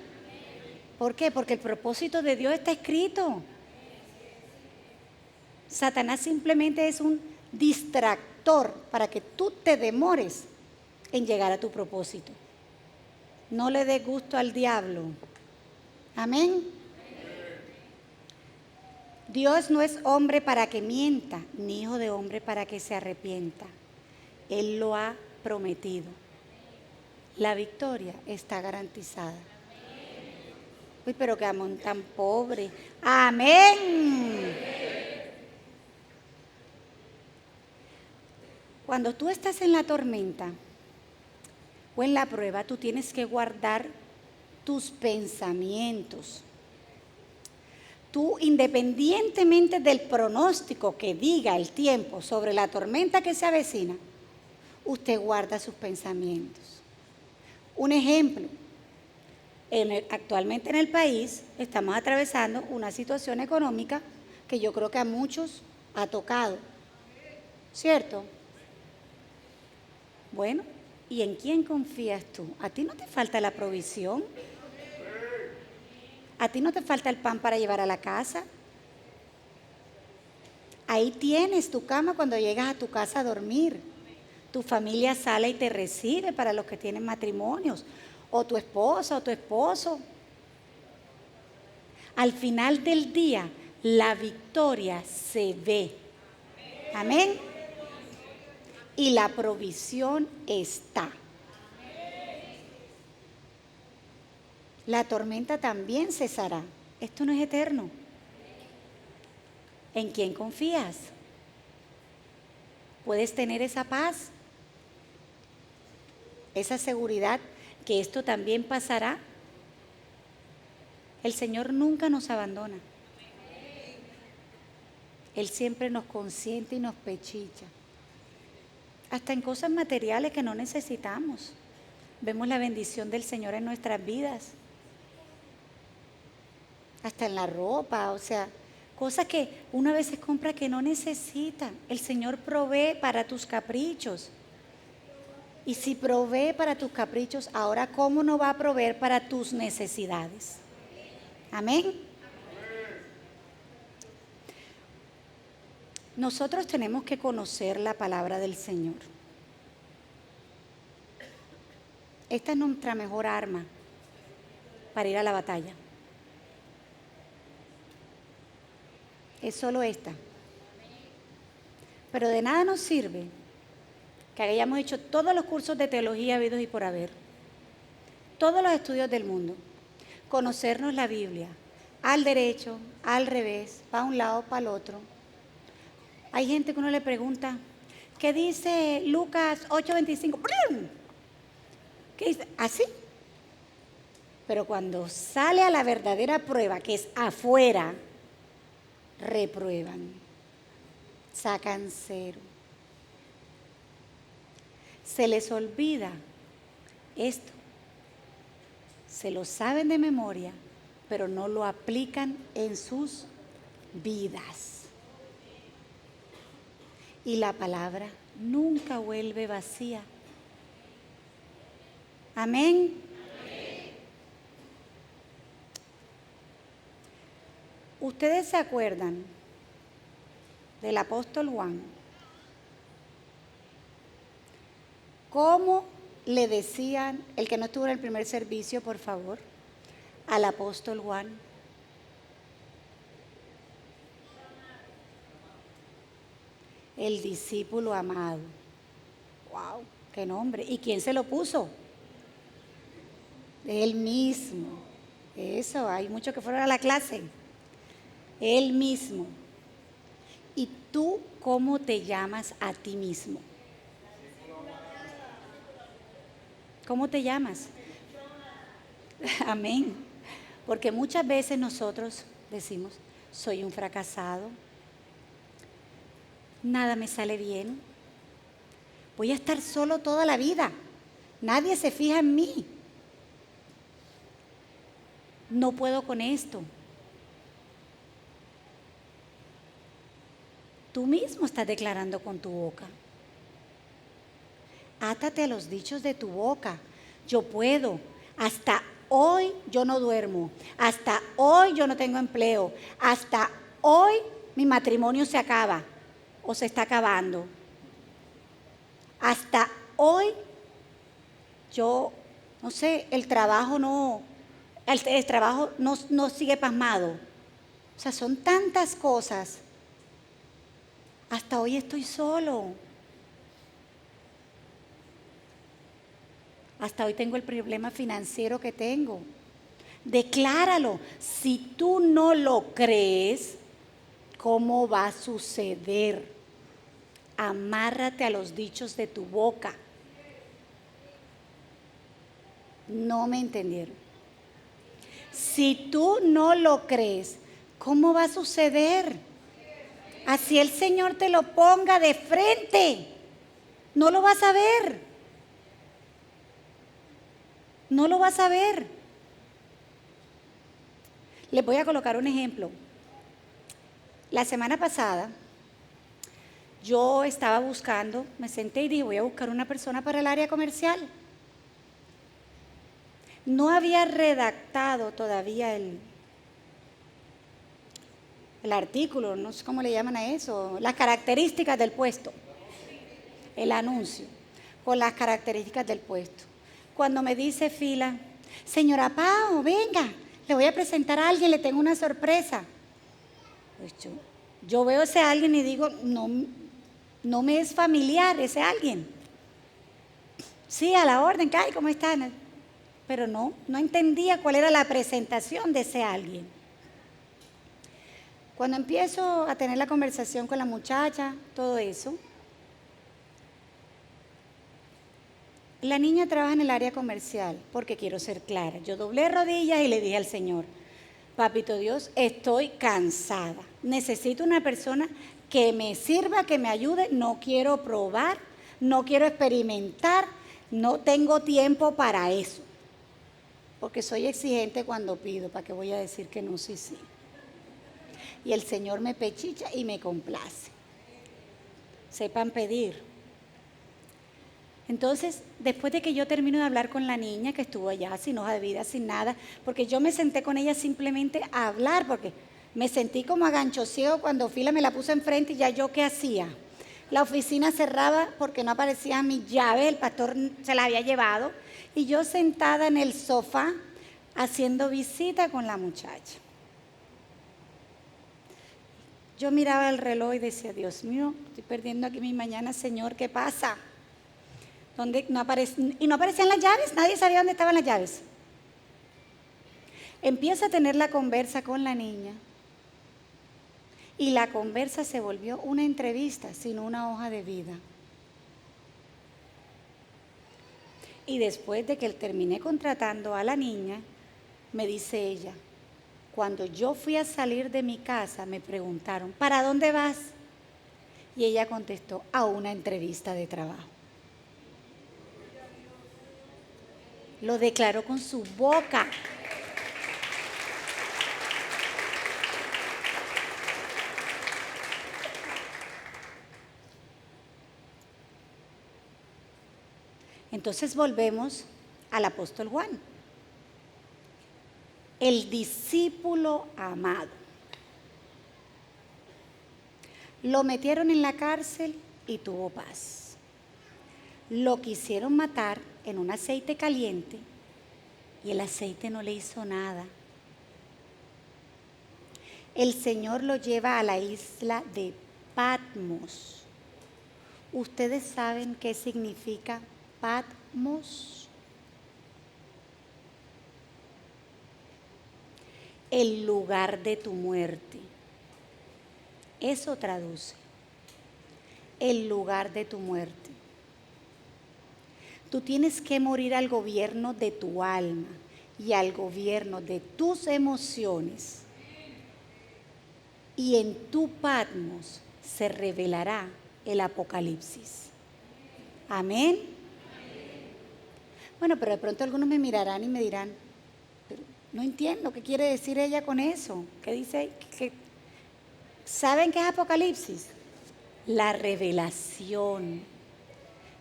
¿Por qué? Porque el propósito de Dios está escrito. Satanás simplemente es un distractor para que tú te demores en llegar a tu propósito. No le des gusto al diablo. Amén. Dios no es hombre para que mienta, ni hijo de hombre para que se arrepienta. Él lo ha prometido. La victoria está garantizada. Uy, pero que amón tan pobre. Amén. Cuando tú estás en la tormenta o en la prueba, tú tienes que guardar tus pensamientos. Tú, independientemente del pronóstico que diga el tiempo sobre la tormenta que se avecina, usted guarda sus pensamientos. Un ejemplo, actualmente en el país estamos atravesando una situación económica que yo creo que a muchos ha tocado, ¿cierto? Bueno, ¿y en quién confías tú? ¿A ti no te falta la provisión? ¿A ti no te falta el pan para llevar a la casa? Ahí tienes tu cama cuando llegas a tu casa a dormir. Tu familia sale y te recibe para los que tienen matrimonios, o tu esposa o tu esposo. Al final del día, la victoria se ve. Amén. Y la provisión está. La tormenta también cesará. Esto no es eterno. ¿En quién confías? ¿Puedes tener esa paz? Esa seguridad que esto también pasará. El Señor nunca nos abandona. Él siempre nos consiente y nos pechicha. Hasta en cosas materiales que no necesitamos. Vemos la bendición del Señor en nuestras vidas. Hasta en la ropa, o sea, cosas que uno a veces compra que no necesita. El Señor provee para tus caprichos. Y si provee para tus caprichos, ahora ¿cómo no va a proveer para tus necesidades? Amén. Nosotros tenemos que conocer la palabra del Señor. Esta es nuestra mejor arma para ir a la batalla. Es solo esta. Pero de nada nos sirve que hayamos hecho todos los cursos de teología habidos y por haber, todos los estudios del mundo, conocernos la Biblia, al derecho, al revés, para un lado, para el otro. Hay gente que uno le pregunta, ¿qué dice Lucas 8:25? ¿Qué dice? ¿Así? Pero cuando sale a la verdadera prueba, que es afuera, reprueban, sacan 0. Se les olvida esto. Se lo saben de memoria, pero no lo aplican en sus vidas. Y la palabra nunca vuelve vacía. Amén. ¿Ustedes se acuerdan del apóstol Juan? ¿Cómo le decían, el que no estuvo en el primer servicio, por favor, al apóstol Juan? El discípulo amado. ¡Wow! ¡Qué nombre! ¿Y quién se lo puso? Él mismo. Eso, hay muchos que fueron a la clase. Él mismo. ¿Y tú cómo te llamas a ti mismo? ¿Cómo te llamas? Amén. Porque muchas veces nosotros decimos, soy un fracasado, nada me sale bien, voy a estar solo toda la vida, nadie se fija en mí, no puedo con esto. Tú mismo estás declarando con tu boca. Átate a los dichos de tu boca. Yo puedo. Hasta hoy yo no duermo. Hasta hoy yo no tengo empleo. Hasta hoy mi matrimonio se acaba o se está acabando. Hasta hoy yo, no sé, el trabajo no sigue pasmado. O sea, son tantas cosas. Hasta hoy estoy solo. Hasta hoy tengo el problema financiero que tengo. Decláralo. Si tú no lo crees, ¿cómo va a suceder? Amárrate a los dichos de tu boca. No me entendieron. Si tú no lo crees, ¿cómo va a suceder? Así el Señor te lo ponga de frente. No lo vas a ver. No lo vas a ver. Les voy a colocar un ejemplo. La semana pasada yo estaba buscando, me senté y dije, voy a buscar una persona para el área comercial. No había redactado todavía el artículo, no sé cómo le llaman a eso, las características del puesto, el anuncio, con las características del puesto. Cuando me dice Fila, señora Pao, venga, le voy a presentar a alguien, le tengo una sorpresa. Pues yo veo a ese alguien y digo, no me es familiar ese alguien. Sí, a la orden, ¿qué hay? ¿Cómo están? Pero no entendía cuál era la presentación de ese alguien. Cuando empiezo a tener la conversación con la muchacha, todo eso, la niña trabaja en el área comercial, porque quiero ser clara. Yo doblé rodillas y le dije al Señor, Papito Dios, estoy cansada. Necesito una persona que me sirva, que me ayude. No quiero probar, no quiero experimentar, no tengo tiempo para eso. Porque soy exigente cuando pido, ¿para qué voy a decir que no? Sí. Y el Señor me pechicha y me complace. Sepan pedir. Entonces, después de que yo termino de hablar con la niña que estuvo allá sin hoja de vida, sin nada, porque yo me senté con ella simplemente a hablar, porque me sentí como a gancho ciego cuando Fila me la puso enfrente y ya yo qué hacía. La oficina cerraba porque no aparecía mi llave, el pastor se la había llevado, y yo sentada en el sofá haciendo visita con la muchacha. Yo miraba el reloj y decía, Dios mío, estoy perdiendo aquí mi mañana, Señor, ¿qué pasa? Y no aparecían las llaves, nadie sabía dónde estaban las llaves. Empiezo a tener la conversa con la niña y la conversa se volvió una entrevista, sino una hoja de vida. Y después de que terminé contratando a la niña, me dice ella, cuando yo fui a salir de mi casa me preguntaron, ¿para dónde vas? Y ella contestó, a una entrevista de trabajo. Lo declaró con su boca. Entonces volvemos al apóstol Juan, el discípulo amado. Lo metieron en la cárcel y tuvo paz. Lo quisieron matar en un aceite caliente y el aceite no le hizo nada. El Señor lo lleva a la isla de Patmos. ¿Ustedes saben qué significa Patmos? El lugar de tu muerte. Eso traduce. El lugar de tu muerte. Tú tienes que morir al gobierno de tu alma y al gobierno de tus emociones. Y en tu Patmos se revelará el Apocalipsis. Amén. Bueno, pero de pronto algunos me mirarán y me dirán, pero no entiendo qué quiere decir ella con eso. ¿Qué dice? ¿Saben qué es Apocalipsis? La revelación.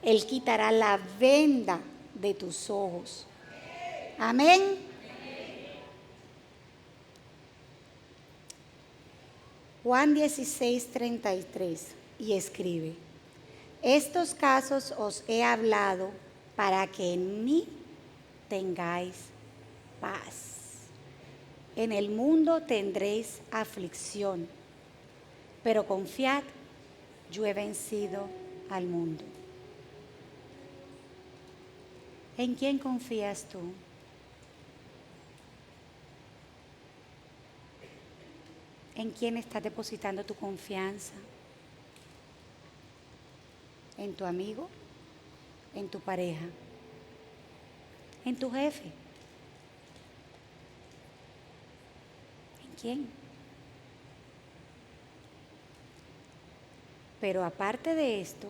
Él quitará la venda de tus ojos. Amén. Juan 16:33 y escribe, estos casos os he hablado para que en mí tengáis paz. En el mundo tendréis aflicción, pero confiad, yo he vencido al mundo. ¿En quién confías tú? ¿En quién estás depositando tu confianza? ¿En tu amigo? ¿En tu pareja? ¿En tu jefe? ¿En quién? Pero aparte de esto,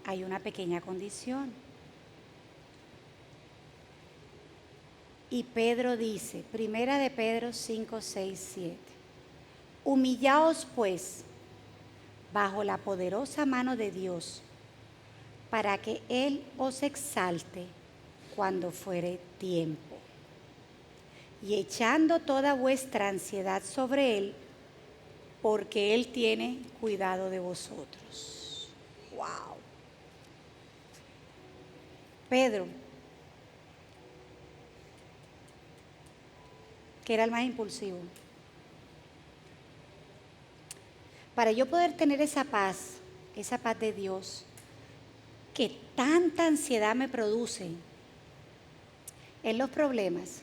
hay una pequeña condición. Y Pedro dice, primera de Pedro 5, 6, 7. Humillaos pues bajo la poderosa mano de Dios, para que Él os exalte cuando fuere tiempo. Y echando toda vuestra ansiedad sobre Él, porque Él tiene cuidado de vosotros. ¡Wow! Pedro, que era el más impulsivo. Para yo poder tener esa paz de Dios, que tanta ansiedad me produce en los problemas,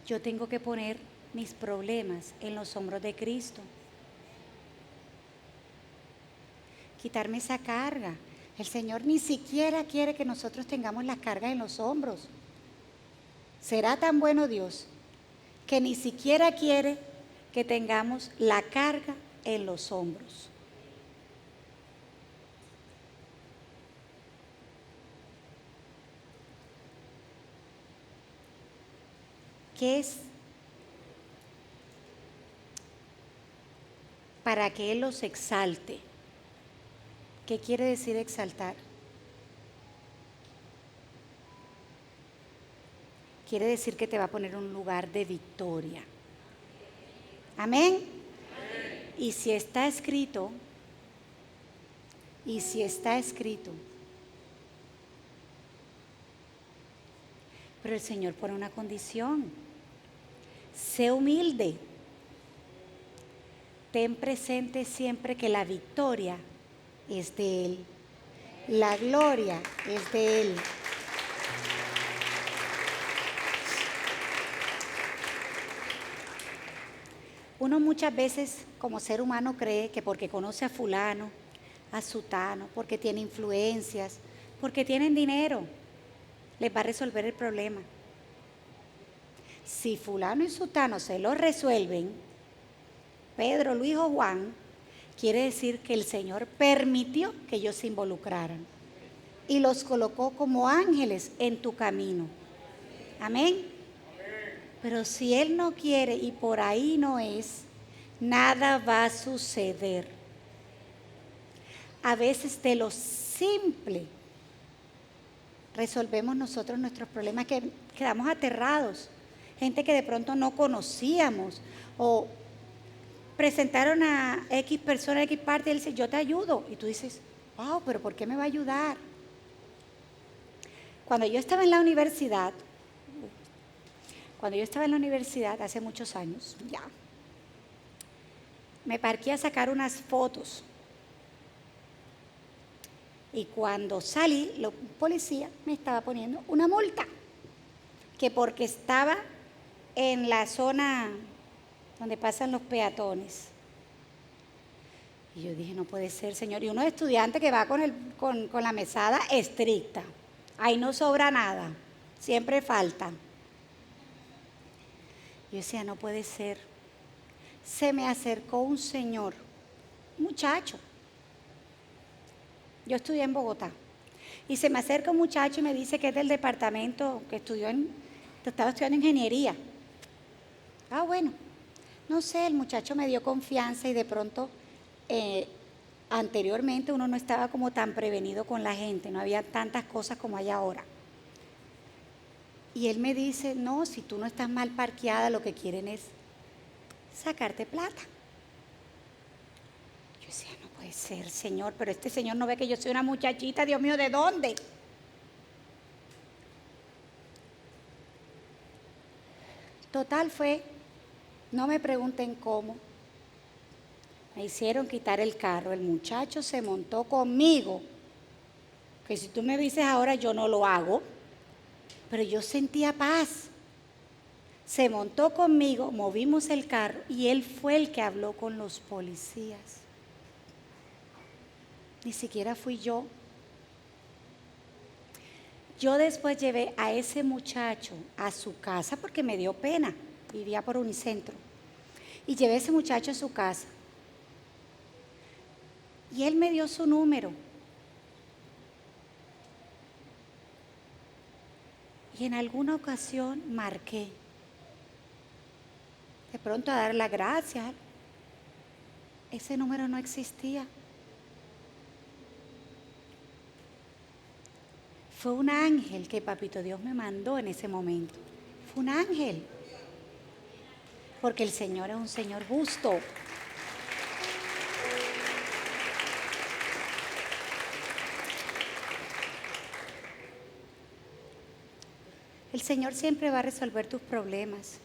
yo tengo que poner mis problemas en los hombros de Cristo. Quitarme esa carga. El Señor ni siquiera quiere que nosotros tengamos las cargas en los hombros. ¿Será tan bueno Dios que ni siquiera quiere que tengamos la carga en los hombros? ¿Qué es? Para que Él los exalte. ¿Qué quiere decir exaltar? Quiere decir que te va a poner en un lugar de victoria. Amén. Y si está escrito, pero el Señor pone una condición: sé humilde. ten presente siempre que la victoria es de Él. La gloria es de Él. Uno muchas veces como ser humano cree que porque conoce a fulano, a sutano, porque tiene influencias, porque tienen dinero, les va a resolver el problema. Si fulano y sutano se lo resuelven, Pedro, Luis o Juan, quiere decir que el Señor permitió que ellos se involucraran y los colocó como ángeles en tu camino. Amén. Pero si Él no quiere y por ahí no es, nada va a suceder. A veces de lo simple resolvemos nosotros nuestros problemas, que quedamos aterrados. Gente que de pronto no conocíamos o presentaron a X persona, X parte, y él dice, yo te ayudo. Y tú dices, wow, pero ¿por qué me va a ayudar? Cuando yo estaba en la universidad, hace muchos años, ya, me parqué a sacar unas fotos. Y cuando salí, la policía me estaba poniendo una multa, que porque estaba en la zona donde pasan los peatones. Y yo dije, no puede ser, Señor. Y uno es estudiante que va con la mesada estricta. Ahí no sobra nada, siempre falta. Yo decía, no puede ser. Se me acercó un señor, un muchacho. Yo estudié en Bogotá. Y se me acerca un muchacho y me dice que es del departamento que estaba estudiando ingeniería. Ah, bueno. No sé, el muchacho me dio confianza y de pronto, anteriormente uno no estaba como tan prevenido con la gente, no había tantas cosas como hay ahora. Y él me dice, no, si tú no estás mal parqueada, lo que quieren es sacarte plata. Yo decía, no puede ser, Señor, pero este Señor no ve que yo soy una muchachita, Dios mío, ¿de dónde? Total fue, no me pregunten cómo, me hicieron quitar el carro, el muchacho se montó conmigo, que si tú me dices ahora yo no lo hago, pero yo sentía paz. Se montó conmigo, movimos el carro y él fue el que habló con los policías. Ni siquiera fui yo. Yo después llevé a ese muchacho a su casa porque me dio pena, vivía por Unicentro. Y llevé a ese muchacho a su casa. Y él me dio su número. Y en alguna ocasión marqué. De pronto a dar las gracias. Ese número no existía. Fue un ángel que Papito Dios me mandó en ese momento. Fue un ángel. Porque el Señor es un Señor justo. El Señor siempre va a resolver tus problemas.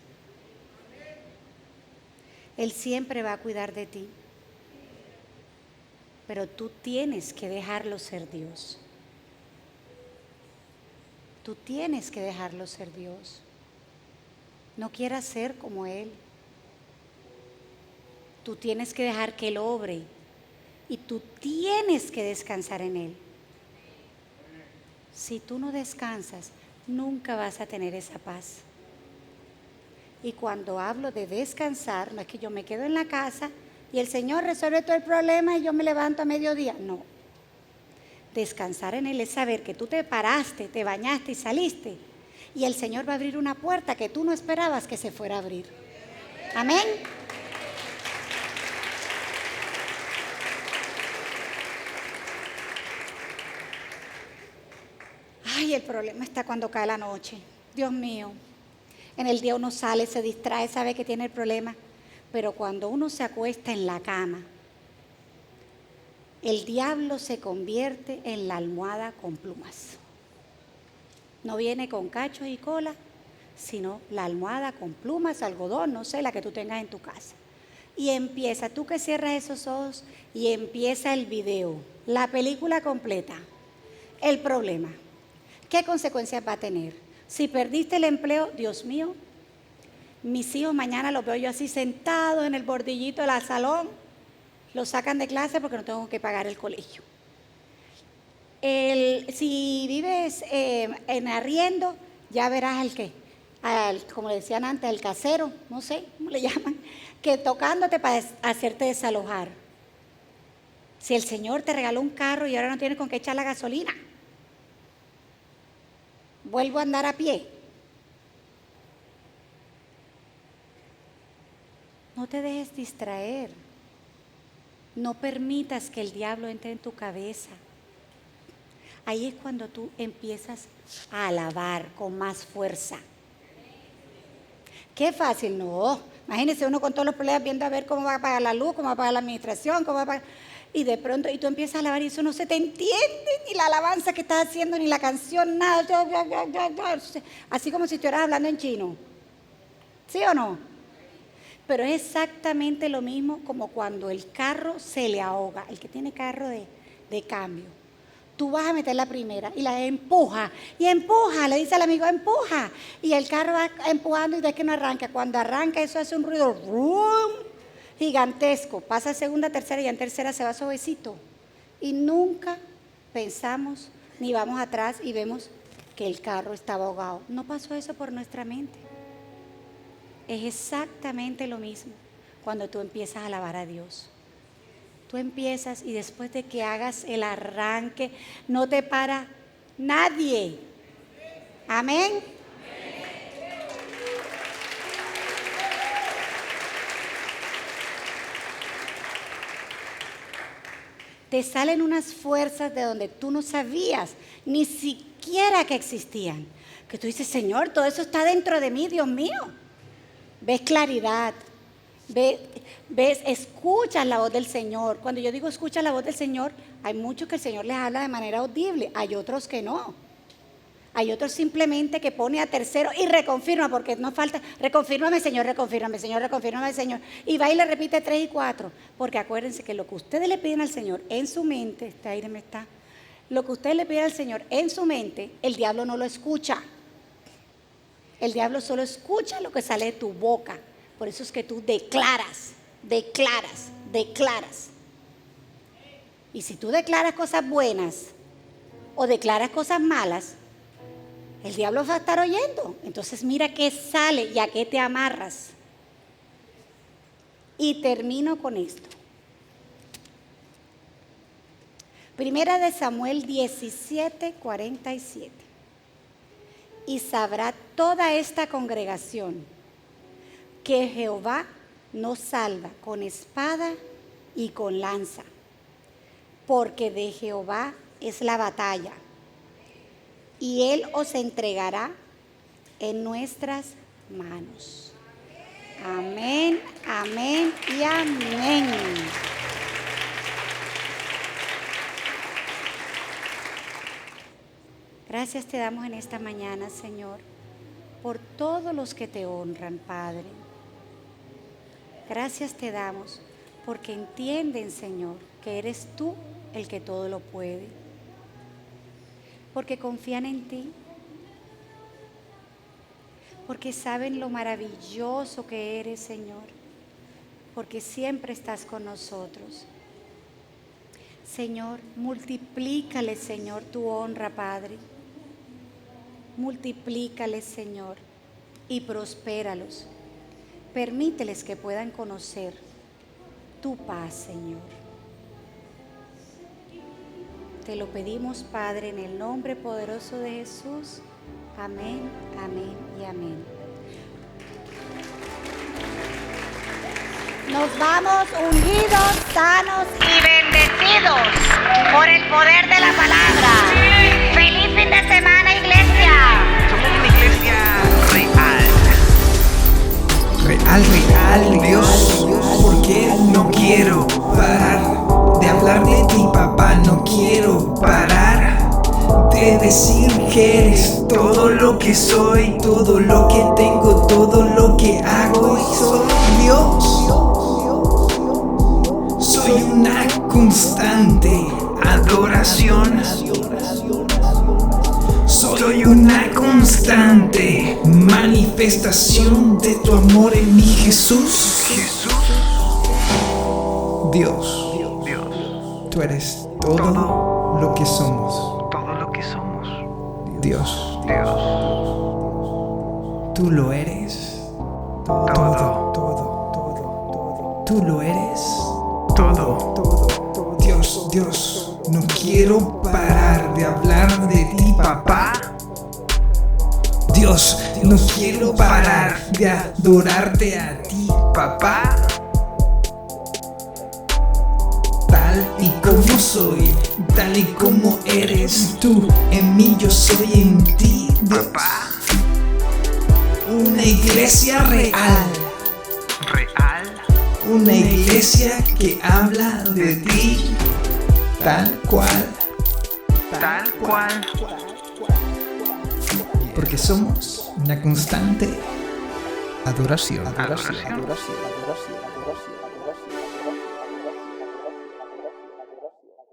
Él siempre va a cuidar de ti. Pero tú tienes que dejarlo ser Dios. Tú tienes que dejarlo ser Dios. No quieras ser como Él. Tú tienes que dejar que Él obre. Y tú tienes que descansar en Él. Si tú no descansas, nunca vas a tener esa paz. Y cuando hablo de descansar, no es que yo me quedo en la casa y el Señor resuelve todo el problema y yo me levanto a mediodía. No. Descansar en Él es saber que tú te paraste, te bañaste y saliste. Y el Señor va a abrir una puerta que tú no esperabas que se fuera a abrir. Amén. Ay, el problema está cuando cae la noche. Dios mío. En el día uno sale, se distrae, sabe que tiene el problema. Pero cuando uno se acuesta en la cama, el diablo se convierte en la almohada con plumas. No viene con cachos y cola, sino la almohada con plumas, algodón, no sé, la que tú tengas en tu casa. Y empieza, tú que cierras esos ojos y empieza el video, la película completa. El problema, ¿qué consecuencias va a tener? Si perdiste el empleo, Dios mío, mis hijos mañana los veo yo así sentados en el bordillito del salón, los sacan de clase porque no tengo que pagar el colegio. Si vives en arriendo, ya verás el qué. Como le decían antes, el casero, no sé cómo le llaman, que tocándote para hacerte desalojar. Si el Señor te regaló un carro y ahora no tienes con qué echar la gasolina, vuelvo a andar a pie. No te dejes distraer. No permitas que el diablo entre en tu cabeza. Ahí es cuando tú empiezas a alabar con más fuerza. Qué fácil, no. Imagínese uno con todos los problemas viendo a ver cómo va a pagar la luz, cómo va a pagar la administración, cómo va a pagar... Y de pronto, y tú empiezas a alabar y eso no se te entiende, ni la alabanza que estás haciendo, ni la canción, nada. Así como si estuvieras hablando en chino. ¿Sí o no? Pero es exactamente lo mismo como cuando el carro se le ahoga, el que tiene carro de cambio. Tú vas a meter la primera y la empuja, le dice al amigo, empuja. Y el carro va empujando y ves que no arranca. Cuando arranca eso hace un ruido gigantesco. Pasa a segunda, tercera y en tercera se va suavecito. Y nunca pensamos ni vamos atrás y vemos que el carro estaba ahogado. No pasó eso por nuestra mente. Es exactamente lo mismo cuando tú empiezas a alabar a Dios. Tú empiezas y después de que hagas el arranque, no te para nadie. Amén. Te salen unas fuerzas de donde tú no sabías ni siquiera que existían. Que tú dices, Señor, todo eso está dentro de mí, Dios mío. Ves claridad. Escuchas la voz del Señor. Cuando yo digo escucha la voz del Señor, hay muchos que el Señor les habla de manera audible, hay otros que no. Hay otros simplemente que pone a tercero y reconfirma, porque no falta, reconfírmame Señor, reconfírmame Señor, reconfírmame Señor. Y va y le repite 3 y 4, porque acuérdense que lo que ustedes le piden al Señor en su mente, lo que ustedes le piden al Señor en su mente, el diablo no lo escucha. El diablo solo escucha lo que sale de tu boca. Por eso es que tú declaras. Y si tú declaras cosas buenas o declaras cosas malas, el diablo va a estar oyendo. Entonces mira qué sale y a qué te amarras. Y termino con esto. Primera de Samuel 17:47. Y sabrá toda esta congregación que Jehová nos salva con espada y con lanza, porque de Jehová es la batalla, y Él os entregará en nuestras manos. Amén, amén y amén. Gracias te damos en esta mañana, Señor, por todos los que te honran, Padre. Gracias te damos porque entienden, Señor, que eres tú el que todo lo puede. Porque confían en ti. Porque saben lo maravilloso que eres, Señor. Porque siempre estás con nosotros. Señor, multiplícale, Señor, tu honra, Padre. Multiplícale, Señor, y prospéralos. Permíteles que puedan conocer tu paz, Señor. Te lo pedimos, Padre, en el nombre poderoso de Jesús. Amén, amén y amén. Nos vamos ungidos, sanos y bendecidos por el poder de la palabra. ¡Feliz fin de semana, iglesia! Somos una iglesia real. Real, Dios, porque no quiero parar de hablar de ti, papá, no quiero parar de decir que eres todo lo que soy, todo lo que tengo, todo lo que hago y soy Dios. constante adoración. Soy una constante manifestación de tu amor en mi Jesús. Dios, tú eres todo lo que somos. Todo lo que somos. Dios, Dios. tú lo eres todo. Tú lo eres todo. Dios, no quiero parar de hablar de ti, papá. Dios, no quiero parar de adorarte a ti, papá. Tal y como soy, tal y como eres tú, en mí yo soy en ti, Dios. Papá. Una iglesia real. Una iglesia que habla de ti, tal cual, porque somos una constante adoración.